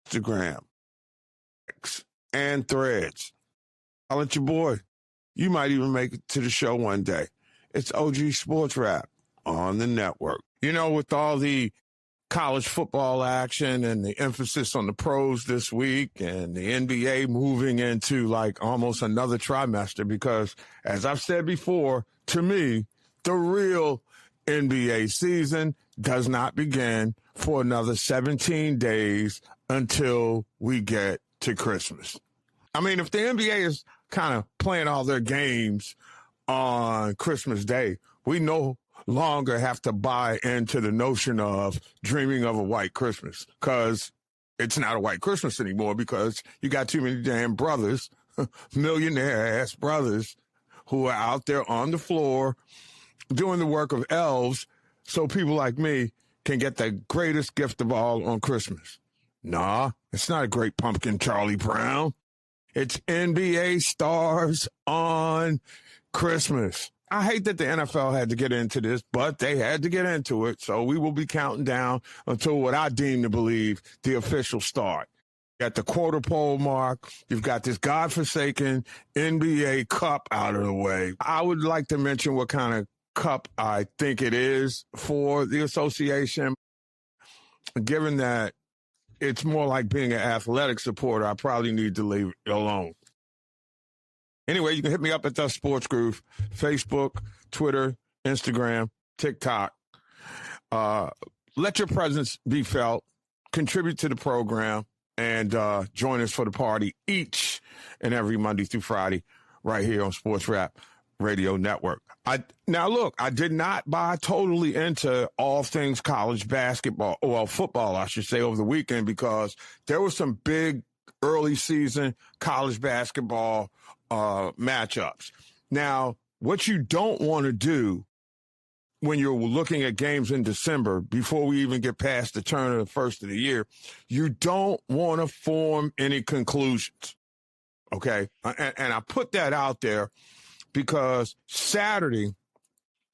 Instagram, X, and Threads. I'll let your boy. You might even make it to the show one day. It's OG Sports Rap on the network. With all the college football action and the emphasis on the pros this week and the NBA moving into like almost another trimester, because as I've said before, to me, the real NBA season does not begin for another 17 days until we get to Christmas. I mean, if the NBA is kind of playing all their games on Christmas Day, we no longer have to buy into the notion of dreaming of a white Christmas, because it's not a white Christmas anymore because you got too many damn brothers, millionaire-ass brothers, who are out there on the floor doing the work of elves so people like me can get the greatest gift of all on Christmas. Nah, it's not a great pumpkin, Charlie Brown. It's NBA stars on Christmas. I hate that the NFL had to get into this, but they had to get into it. So we will be counting down until what I deem to believe the official start. At the quarter pole mark, you've got this godforsaken NBA cup out of the way. I would like to mention what kind of cup I think it is for the association. Given that it's more like being an athletic supporter, I probably need to leave it alone. Anyway, you can hit me up at The Sports Groove, Facebook, Twitter, Instagram, TikTok. Let your presence be felt. Contribute to the program and join us for the party each and every Monday through Friday right here on Sports Rap Radio Network. Now, look, I did not buy totally into all things college basketball, well, football, I should say, over the weekend because there were some big early season college basketball matchups. Now, what you don't want to do when you're looking at games in December, before we even get past the turn of the first of the year, you don't want to form any conclusions, okay? And I put that out there because Saturday,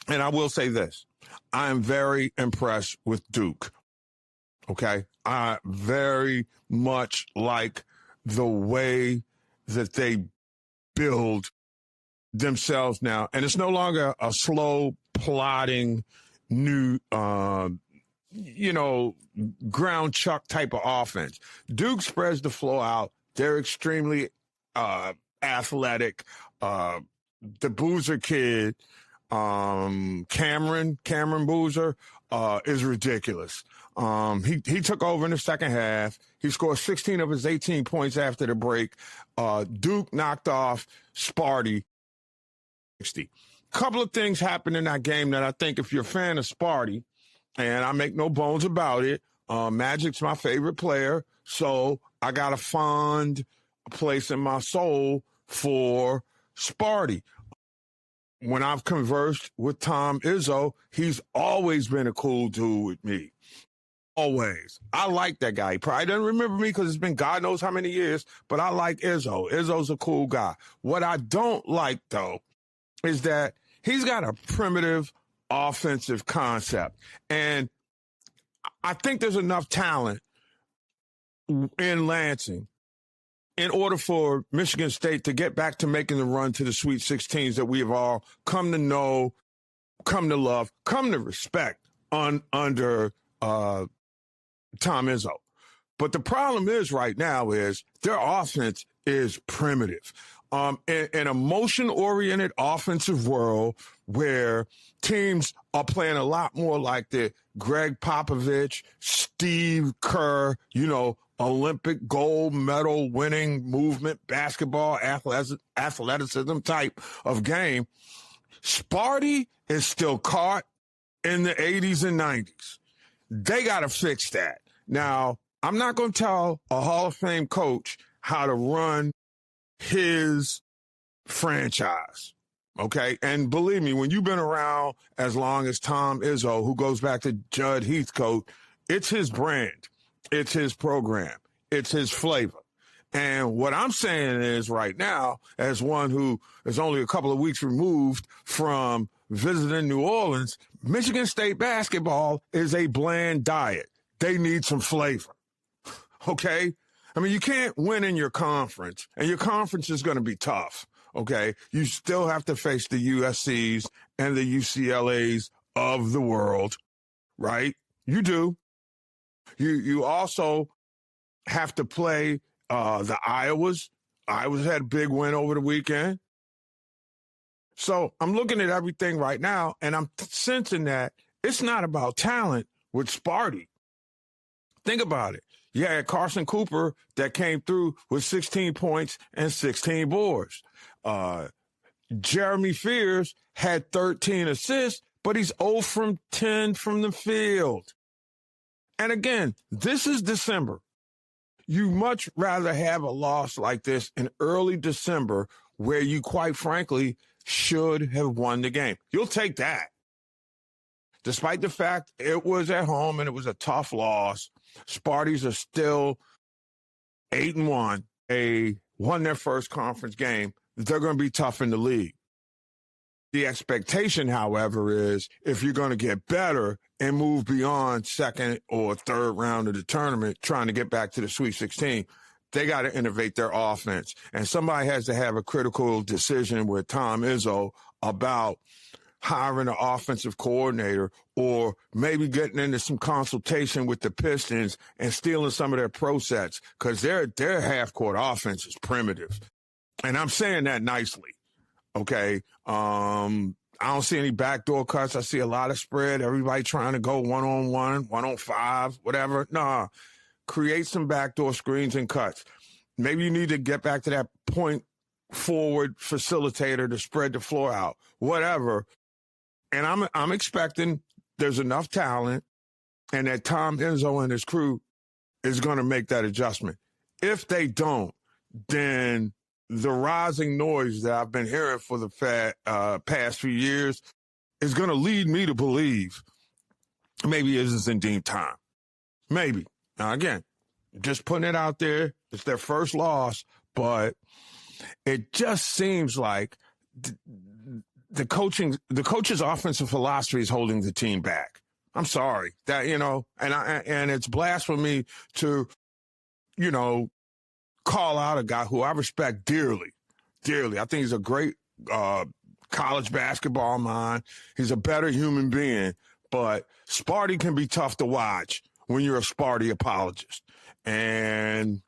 and I will say this, I am very impressed with Duke, okay? I very much like the way that they build themselves now. And it's no longer a slow, plodding, new, ground chuck type of offense. Duke spreads the floor out. They're extremely athletic. The Boozer kid, Cameron Boozer, is ridiculous. He took over in the second half. He scored 16 of his 18 points after the break. Duke knocked off Sparty 60. Couple of things happened in that game that I think if you're a fan of Sparty, and I make no bones about it, Magic's my favorite player, so I got a fond place in my soul for Sparty. When I've conversed with Tom Izzo, he's always been a cool dude with me. Always. I like that guy. He probably doesn't remember me because it's been God knows how many years, but I like Izzo. Izzo's a cool guy. What I don't like, though, is that he's got a primitive offensive concept. And I think there's enough talent in Lansing in order for Michigan State to get back to making the run to the Sweet 16s that we have all come to know, come to love, come to respect under Tom Izzo. But the problem is right now is their offense is primitive. In a motion-oriented offensive world where teams are playing a lot more like the Greg Popovich, Steve Kerr, Olympic gold medal winning movement, basketball, athleticism type of game, Sparty is still caught in the 80s and 90s. They got to fix that. Now, I'm not going to tell a Hall of Fame coach how to run his franchise, okay? And believe me, when you've been around as long as Tom Izzo, who goes back to Judd Heathcote, it's his brand. It's his program. It's his flavor. And what I'm saying is right now, as one who is only a couple of weeks removed from visiting New Orleans, Michigan State basketball is a bland diet. They need some flavor, okay? I mean, you can't win in your conference, and your conference is going to be tough, okay? You still have to face the USCs and the UCLAs of the world, right? You do. You also have to play the Iowas. Iowas had a big win over the weekend. So I'm looking at everything right now, and I'm sensing that it's not about talent with Sparty. Think about it. You had Carson Cooper that came through with 16 points and 16 boards. Jeremy Fears had 13 assists, but he's 0 from 10 from the field. And again, this is December. You much rather have a loss like this in early December where you, quite frankly, should have won the game. You'll take that. Despite the fact it was at home and it was a tough loss, Sparties are still 8-1. They won their first conference game. They're going to be tough in the league. The expectation, however, is if you're going to get better and move beyond second or third round of the tournament, trying to get back to the Sweet 16, they got to innovate their offense. And somebody has to have a critical decision with Tom Izzo about hiring an offensive coordinator or maybe getting into some consultation with the Pistons and stealing some of their pro sets because their half-court offense is primitive. And I'm saying that nicely, okay? I don't see any backdoor cuts. I see a lot of spread. Everybody trying to go one-on-one, one-on-five, whatever. Nah, create some backdoor screens and cuts. Maybe you need to get back to that point forward facilitator to spread the floor out, whatever. And I'm expecting there's enough talent and that Tom Izzo and his crew is going to make that adjustment. If they don't, then the rising noise that I've been hearing for the past few years is going to lead me to believe maybe it isn't indeed time. Maybe. Now, again, just putting it out there. It's their first loss, but it just seems like the coach's offensive philosophy is holding the team back. I'm sorry that, and it's blasphemy to, call out a guy who I respect dearly. I think he's a great college basketball mind. He's a better human being, but Sparty can be tough to watch when you're a Sparty apologist. And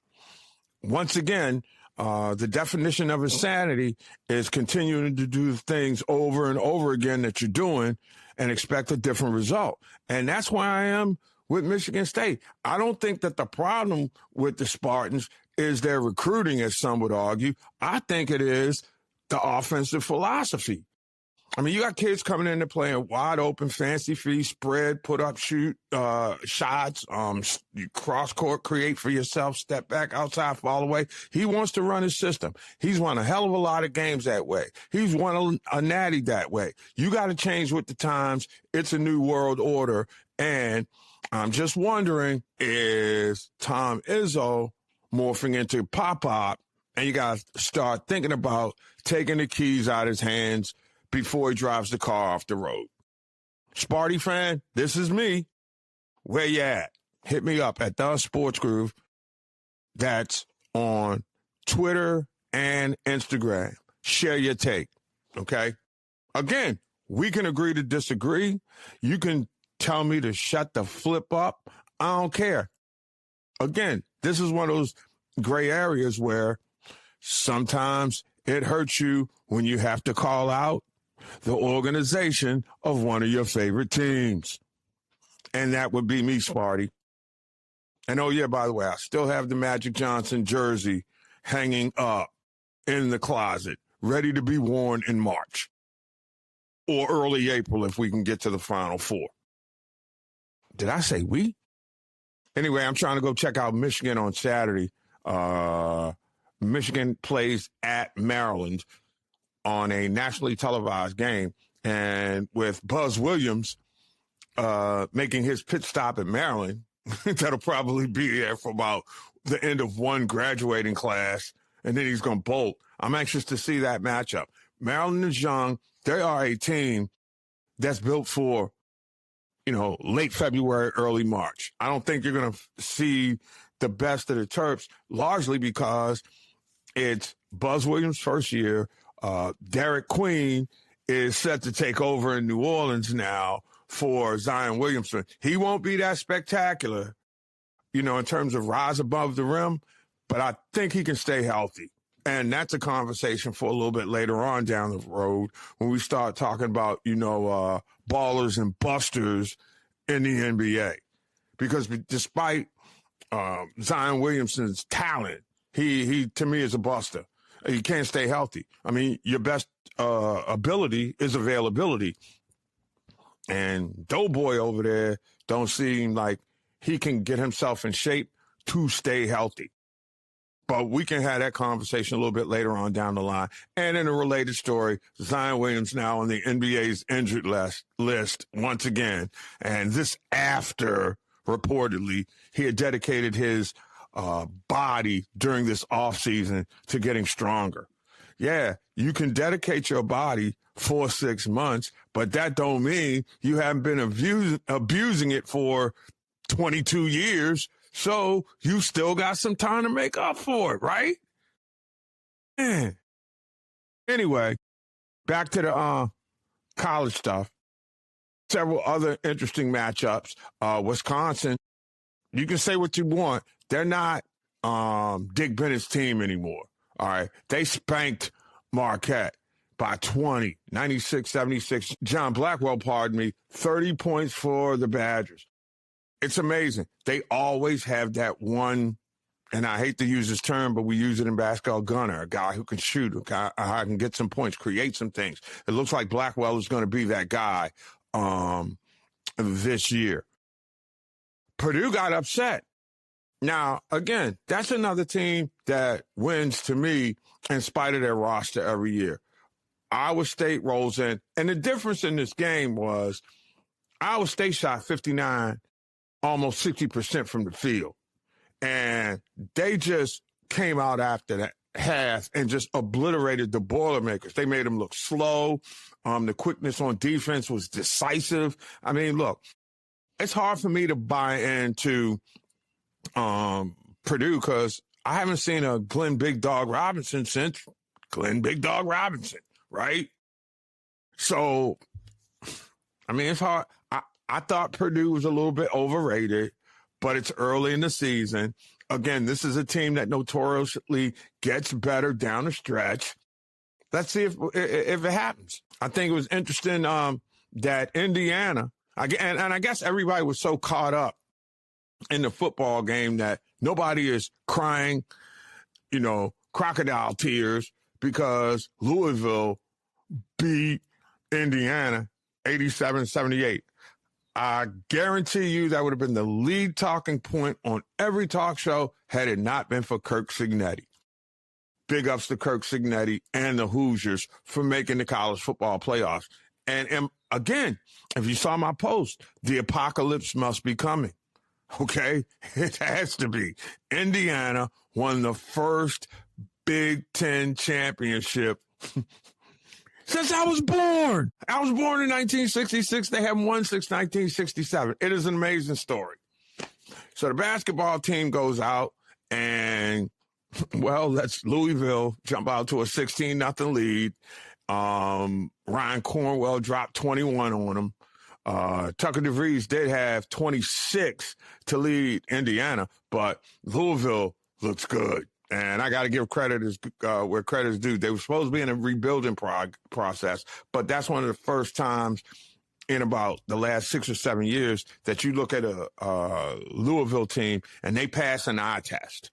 once again, the definition of insanity is continuing to do things over and over again that you're doing and expect a different result. And that's why I am with Michigan State. I don't think that the problem with the Spartans is their recruiting, as some would argue. I think it is the offensive philosophy. I mean, you got kids coming in there playing wide open, fancy free, spread, put up, shoot, shots, cross court, create for yourself, step back, outside, fall away. He wants to run his system. He's won a hell of a lot of games that way. He's won a natty that way. You got to change with the times. It's a new world order. And I'm just wondering, is Tom Izzo morphing into Pop-Pop? And you got to start thinking about taking the keys out of his hands before he drives the car off the road. Sparty fan, this is me. Where you at? Hit me up at The Sports Groove. That's on Twitter and Instagram. Share your take, okay? Again, we can agree to disagree. You can tell me to shut the flip up. I don't care. Again, this is one of those gray areas where sometimes it hurts you when you have to call out the organization of one of your favorite teams. And that would be me, Sparty. And oh, yeah, by the way, I still have the Magic Johnson jersey hanging up in the closet, ready to be worn in March or early April if we can get to the Final Four. Did I say we? Anyway, I'm trying to go check out Michigan on Saturday. Michigan plays at Maryland on a nationally televised game. And with Buzz Williams making his pit stop at Maryland, that'll probably be there for about the end of one graduating class, and then he's going to bolt. I'm anxious to see that matchup. Maryland is young. They are a team that's built for, late February, early March. I don't think you're going to see the best of the Terps, largely because it's Buzz Williams' first year. Derek Queen is set to take over in New Orleans now for Zion Williamson. He won't be that spectacular, in terms of rise above the rim, but I think he can stay healthy. And that's a conversation for a little bit later on down the road when we start talking about, ballers and busters in the NBA. Because despite Zion Williamson's talent, he to me is a buster. He can't stay healthy. I mean, your best ability is availability. And Doughboy over there don't seem like he can get himself in shape to stay healthy. But we can have that conversation a little bit later on down the line. And in a related story, Zion Williams now on the NBA's injured list once again. And this after, reportedly, he had dedicated his body during this offseason to getting stronger. Yeah, you can dedicate your body for 6 months, but that don't mean you haven't been abusing it for 22 years. So you still got some time to make up for it, right? Man. Anyway, back to the college stuff. Several other interesting matchups. Wisconsin, you can say what you want. They're not Dick Bennett's team anymore. All right. They spanked Marquette by 20, 96-76. John Blackwell, pardon me, 30 points for the Badgers. It's amazing. They always have that one, and I hate to use this term, but we use it in basketball, gunner, a guy who can shoot, a guy who can get some points, create some things. It looks like Blackwell is going to be that guy this year. Purdue got upset. Now, again, that's another team that wins, to me, in spite of their roster every year. Iowa State rolls in, and the difference in this game was Iowa State shot 59, almost 60% from the field. And they just came out after that half and just obliterated the Boilermakers. They made them look slow. The quickness on defense was decisive. I mean, look, it's hard for me to buy into Purdue because I haven't seen a Glenn Big Dog Robinson since Glenn Big Dog Robinson, right? So, I mean, it's hard. I thought Purdue was a little bit overrated, but it's early in the season. Again, this is a team that notoriously gets better down the stretch. Let's see if it happens. I think it was interesting that Indiana, and I guess everybody was so caught up in the football game that nobody is crying, crocodile tears because Louisville beat Indiana 87-78. I guarantee you that would have been the lead talking point on every talk show had it not been for Kirk Cignetti. Big ups to Kirk Cignetti and the Hoosiers for making the college football playoffs. And again, if you saw my post, the apocalypse must be coming. Okay? It has to be. Indiana won the first Big Ten championship since I was born. I was born in 1966. They haven't won since 1967. It is an amazing story. So the basketball team goes out and, well, let's Louisville jump out to a 16-0 lead. Ryan Cornwell dropped 21 on them. Tucker DeVries did have 26 to lead Indiana, but Louisville looks good. And I got to give credit where credit is due. They were supposed to be in a rebuilding process, but that's one of the first times in about the last 6 or 7 years that you look at a Louisville team and they pass an eye test.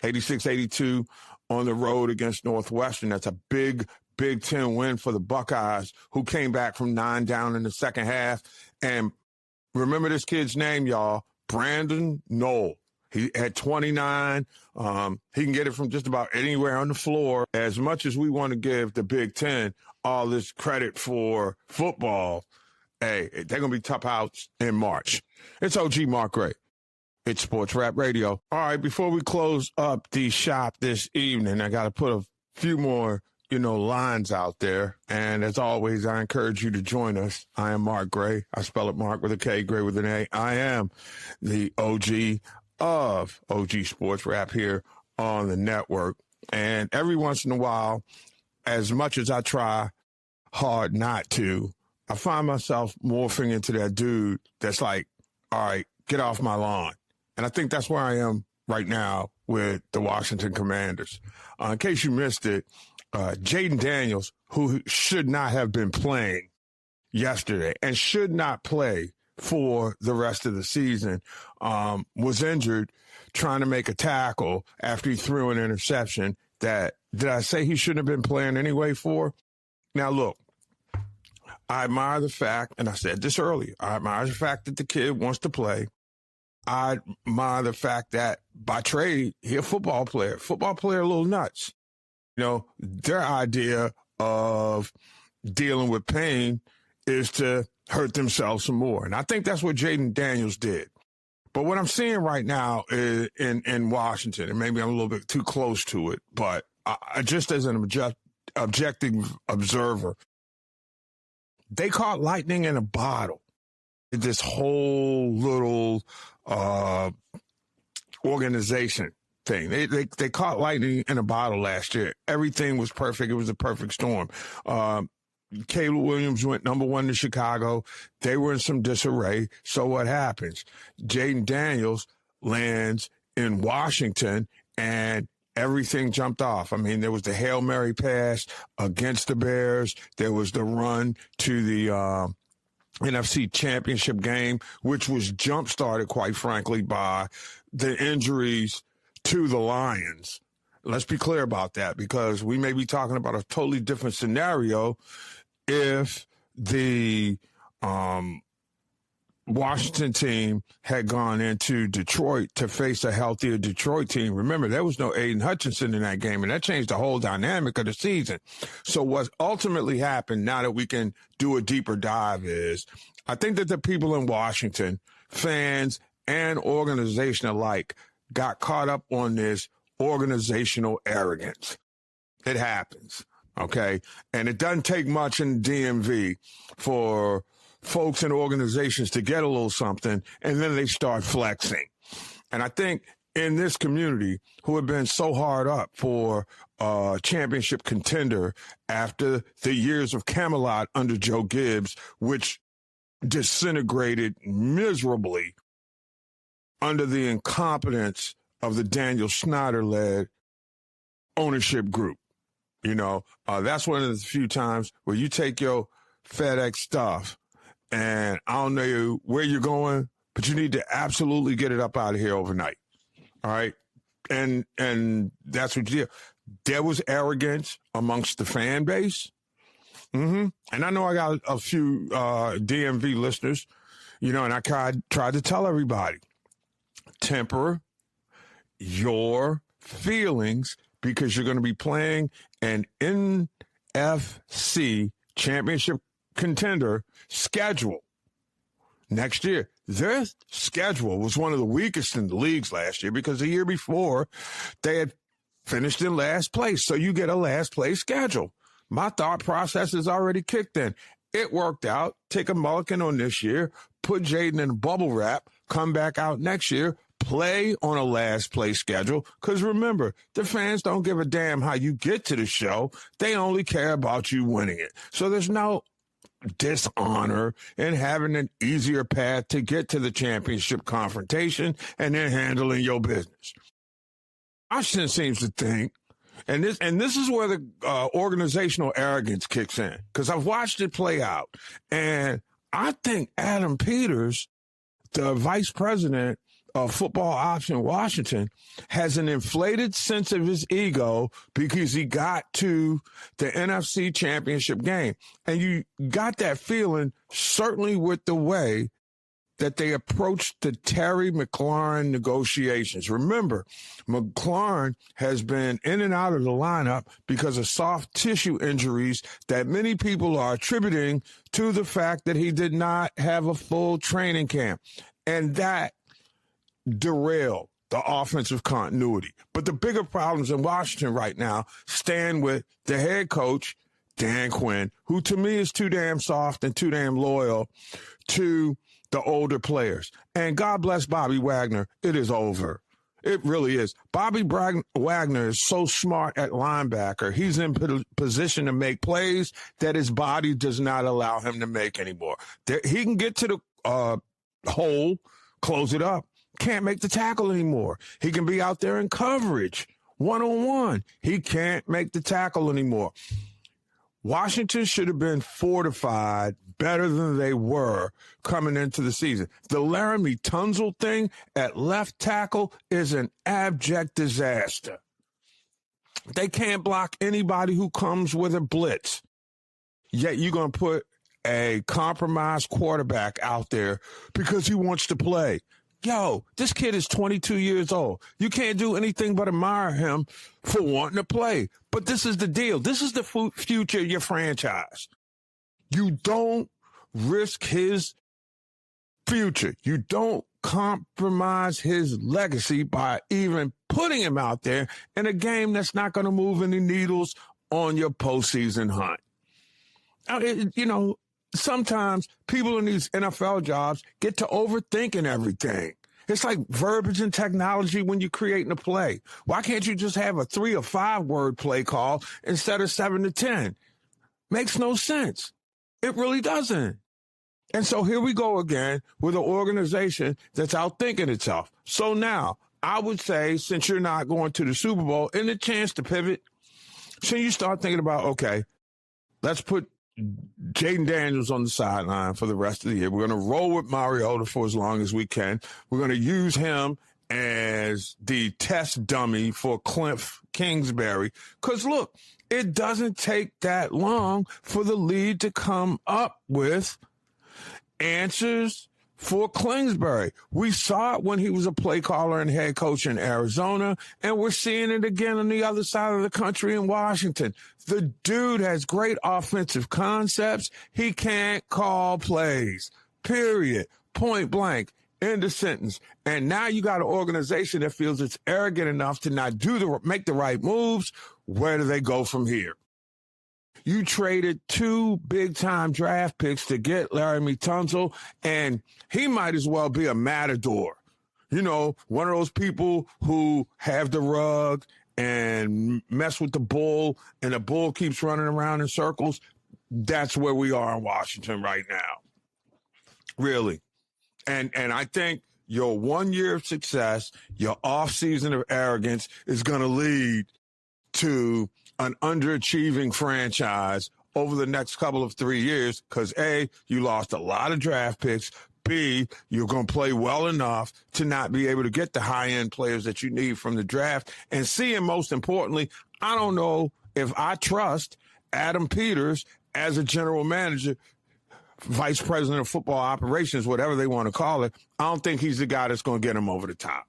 86-82 on the road against Northwestern. That's a big Big Ten win for the Buckeyes, who came back from 9 down in the second half. And remember this kid's name, y'all, Brandon Knoll. He had 29. He can get it from just about anywhere on the floor. As much as we want to give the Big Ten all this credit for football, hey, they're going to be tough outs in March. It's OG Mark Gray. It's Sports Rap Radio. All right, before we close up the shop this evening, I got to put a few more, lines out there. And as always, I encourage you to join us. I am Mark Gray. I spell it Mark with a K, Gray with an A. I am the OG of OG Sports Rap here on the network. And every once in a while, as much as I try hard not to, I find myself morphing into that dude that's like, all right, get off my lawn. And I think that's where I am right now with the Washington Commanders. In case you missed it, Jaden Daniels, who should not have been playing yesterday and should not play for the rest of the season, was injured trying to make a tackle after he threw an interception that, did I say he shouldn't have been playing anyway for? Now, look, I admire the fact, and I said this earlier, I admire the fact that the kid wants to play. I admire the fact that by trade, he's a football player. Football player a little nuts. You know, their idea of dealing with pain is to hurt themselves some more. And I think that's what Jaden Daniels did. But what I'm seeing right now is in Washington, and maybe I'm a little bit too close to it, but I just as an objective observer, they caught lightning in a bottle. This whole little organization thing. They caught lightning in a bottle last year. Everything was perfect. It was a perfect storm. Caleb Williams went number 1 to Chicago. They were in some disarray. So what happens? Jaden Daniels lands in Washington, and everything jumped off. I mean, there was the Hail Mary pass against the Bears. There was the run to the NFC Championship game, which was jump-started, quite frankly, by the injuries to the Lions. Let's be clear about that, because we may be talking about a totally different scenario if the Washington team had gone into Detroit to face a healthier Detroit team. Remember, there was no Aiden Hutchinson in that game, and that changed the whole dynamic of the season. So what ultimately happened, now that we can do a deeper dive, is I think that the people in Washington, fans and organization alike, got caught up on this organizational arrogance. It happens, okay? And it doesn't take much in DMV for folks and organizations to get a little something, and then they start flexing. And I think in this community, who have been so hard up for a championship contender after the years of Camelot under Joe Gibbs, which disintegrated miserably under the incompetence of the Daniel Snyder-led ownership group. You know, that's one of the few times where you take your FedEx stuff, and I don't know where you're going, but you need to absolutely get it up out of here overnight. All right? And that's what you did. There was arrogance amongst the fan base. And I know I got a few DMV listeners, you know, and I tried to tell everybody, temper your feelings, because you're going to be playing an NFC championship contender schedule next year. Their schedule was one of the weakest in the leagues last year, because the year before they had finished in last place. So you get a last place schedule. My thought process is already kicked in. It worked out. Take a mulligan on this year, put Jaden in a bubble wrap, come back out next year, play on a last place schedule. Because remember, the fans don't give a damn how you get to the show. They only care about you winning it. So there's no dishonor in having an easier path to get to the championship confrontation and then handling your business. Washington seems to think, and this is where the organizational arrogance kicks in, because I've watched it play out, and I think Adam Peters, the vice president of football ops in Washington, has an inflated sense of his ego because he got to the NFC Championship game. And you got that feeling certainly with the way that they approached the Terry McLaurin negotiations. Remember, McLaurin has been in and out of the lineup because of soft tissue injuries that many people are attributing to the fact that he did not have a full training camp. And that derailed the offensive continuity. But the bigger problems in Washington right now stand with the head coach, Dan Quinn, who to me is too damn soft and too damn loyal to the older players. And God bless Bobby Wagner. It is over. It really is. Bobby Wagner is so smart at linebacker. He's in position to make plays that his body does not allow him to make anymore. He can get to the hole, close it up. Can't make the tackle anymore. He can be out there in coverage, one-on-one. He can't make the tackle anymore. Washington should have been fortified better than they were coming into the season. The Laramie Tunsil thing at left tackle is an abject disaster. They can't block anybody who comes with a blitz. Yet you're going to put a compromised quarterback out there because he wants to play. yo, this kid is 22 years old. You can't do anything but admire him for wanting to play. But this is the deal. This is the future of your franchise. You don't risk his future. You don't compromise his legacy by even putting him out there in a game that's not going to move any needles on your postseason hunt. Sometimes people in these NFL jobs get to overthinking everything. It's like verbiage and technology when you're creating a play. Why can't you just have a 3 or 5 word play call instead of 7 to 10? Makes no sense. It really doesn't. And so here we go again with an organization that's outthinking itself. So now I would say, since you're not going to the Super Bowl and the chance to pivot, so you start thinking about, okay, let's put Jaden Daniels on the sideline for the rest of the year. We're going to roll with Mariota for as long as we can. We're going to use him as the test dummy for Cliff Kingsbury. Because, look, it doesn't take that long for the league to come up with answers for Kingsbury. We saw it when he was a play caller and head coach in Arizona, and we're seeing it again on the other side of the country in Washington. The dude has great offensive concepts. He can't call plays, period, point blank, end of sentence. And now you got an organization that feels it's arrogant enough to not make the right moves. Where do they go from here? You traded 2 big-time draft picks to get Laramie Tunsil, and he might as well be a matador. One of those people who have the rug and mess with the bull, and the bull keeps running around in circles. That's where we are in Washington right now. Really. And I think your 1 year of success, your offseason of arrogance is going to lead to an underachieving franchise over the next couple of 3 years because, A, you lost a lot of draft picks. B, you're going to play well enough to not be able to get the high-end players that you need from the draft. And C, and most importantly, I don't know if I trust Adam Peters as a general manager, vice president of football operations, whatever they want to call it. I don't think he's the guy that's going to get him over the top.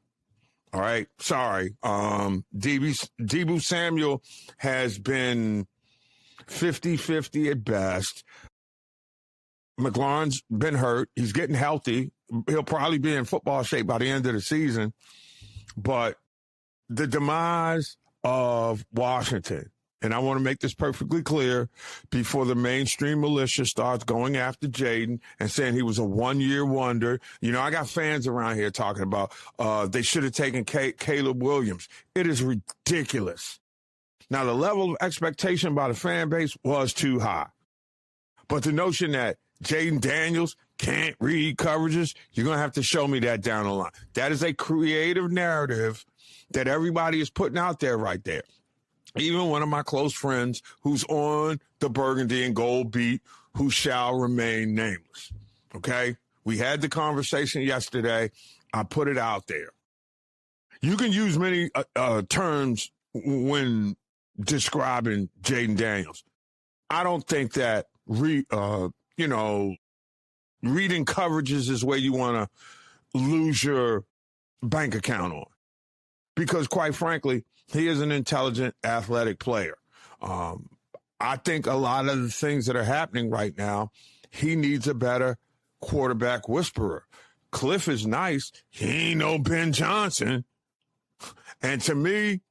All right. Sorry. Deebo Samuel has been 50-50 at best. McLaurin's been hurt. He's getting healthy. He'll probably be in football shape by the end of the season. But the demise of Washington, and I want to make this perfectly clear before the mainstream militia starts going after Jaden and saying he was a 1 year wonder. I got fans around here talking about they should have taken Caleb Williams. It is ridiculous. Now, the level of expectation by the fan base was too high. But the notion that Jaden Daniels can't read coverages, you're going to have to show me that down the line. That is a creative narrative that everybody is putting out there right there. Even one of my close friends who's on the Burgundy and Gold beat, who shall remain nameless. Okay? We had the conversation yesterday. I put it out there. You can use many terms when describing Jaden Daniels. I don't think that, reading coverages is where you want to lose your bank account on. Because quite frankly, he is an intelligent, athletic player. I think a lot of the things that are happening right now, he needs a better quarterback whisperer. Cliff is nice. He ain't no Ben Johnson. And to me,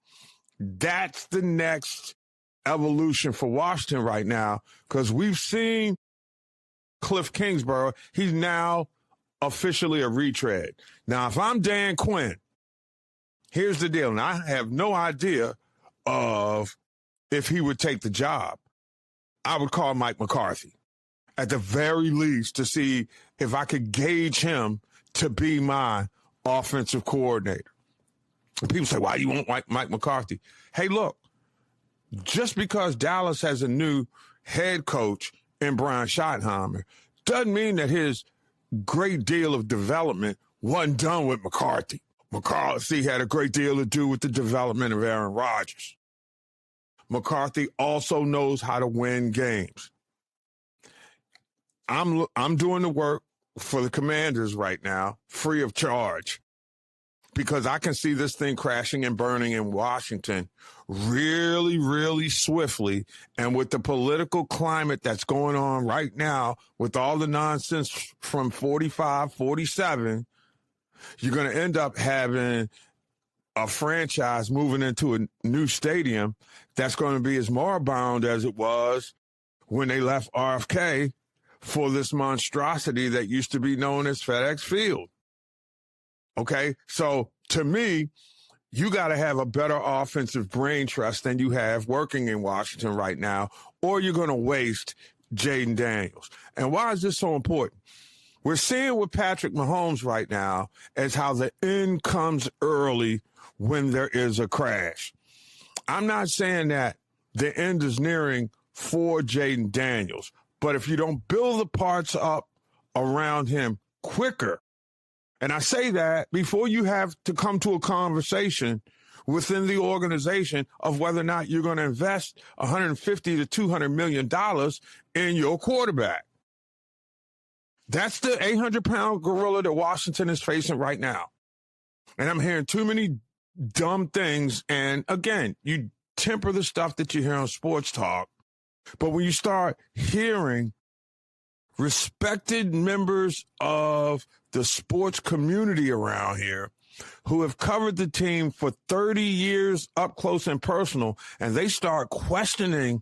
that's the next evolution for Washington right now, because we've seen Cliff Kingsbury. He's now officially a retread. Now, if I'm Dan Quinn, here's the deal, and I have no idea of if he would take the job. I would call Mike McCarthy, at the very least, to see if I could gauge him to be my offensive coordinator. And people say, why do you want Mike McCarthy? Hey, look, just because Dallas has a new head coach in Brian Schottenheimer doesn't mean that his great deal of development wasn't done with McCarthy. McCarthy had a great deal to do with the development of Aaron Rodgers. McCarthy also knows how to win games. I'm doing the work for the Commanders right now, free of charge, because I can see this thing crashing and burning in Washington really, really swiftly. And with the political climate that's going on right now, with all the nonsense from 45, 47, you're going to end up having a franchise moving into a new stadium that's going to be as moribund as it was when they left RFK for this monstrosity that used to be known as FedEx Field. Okay, so to me, you got to have a better offensive brain trust than you have working in Washington right now, or you're going to waste Jaden Daniels. And why is this so important? We're seeing with Patrick Mahomes right now as how the end comes early when there is a crash. I'm not saying that the end is nearing for Jaden Daniels, but if you don't build the parts up around him quicker, and I say that before you have to come to a conversation within the organization of whether or not you're going to invest $150 to $200 million in your quarterback. That's the 800-pound gorilla that Washington is facing right now. And I'm hearing too many dumb things. And again, you temper the stuff that you hear on sports talk. But when you start hearing respected members of the sports community around here who have covered the team for 30 years up close and personal, and they start questioning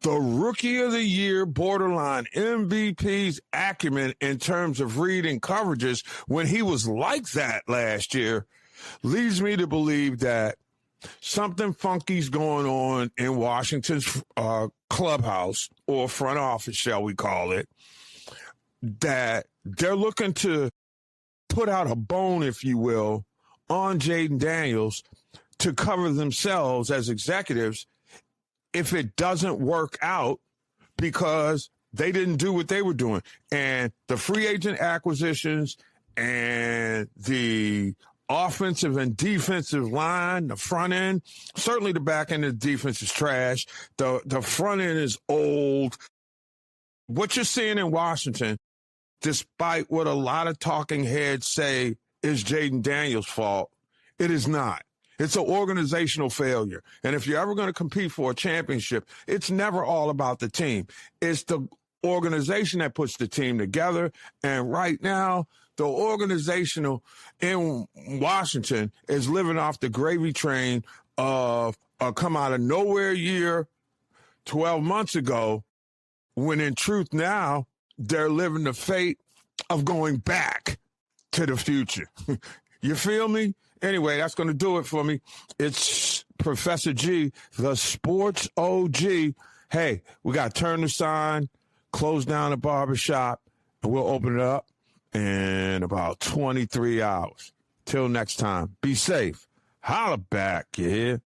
the rookie of the year, borderline MVP's acumen in terms of reading coverages when he was like that last year, leads me to believe that something funky's going on in Washington's clubhouse, or front office, shall we call it, that they're looking to put out a bone, if you will, on Jaden Daniels to cover themselves as executives if it doesn't work out, because they didn't do what they were doing. And the free agent acquisitions and the offensive and defensive line, the front end, certainly the back end of the defense is trash. The front end is old. What you're seeing in Washington, despite what a lot of talking heads say is Jaden Daniels' fault, it is not. It's an organizational failure. And if you're ever going to compete for a championship, it's never all about the team. It's the organization that puts the team together. And right now, the organizational in Washington is living off the gravy train of a come out of nowhere year 12 months ago, when in truth now they're living the fate of going back to the future. You feel me? Anyway, that's going to do it for me. It's Professor G, the sports OG. Hey, we got to turn the sign, close down the barbershop, and we'll open it up in about 23 hours. Till next time, be safe. Holla back, you hear?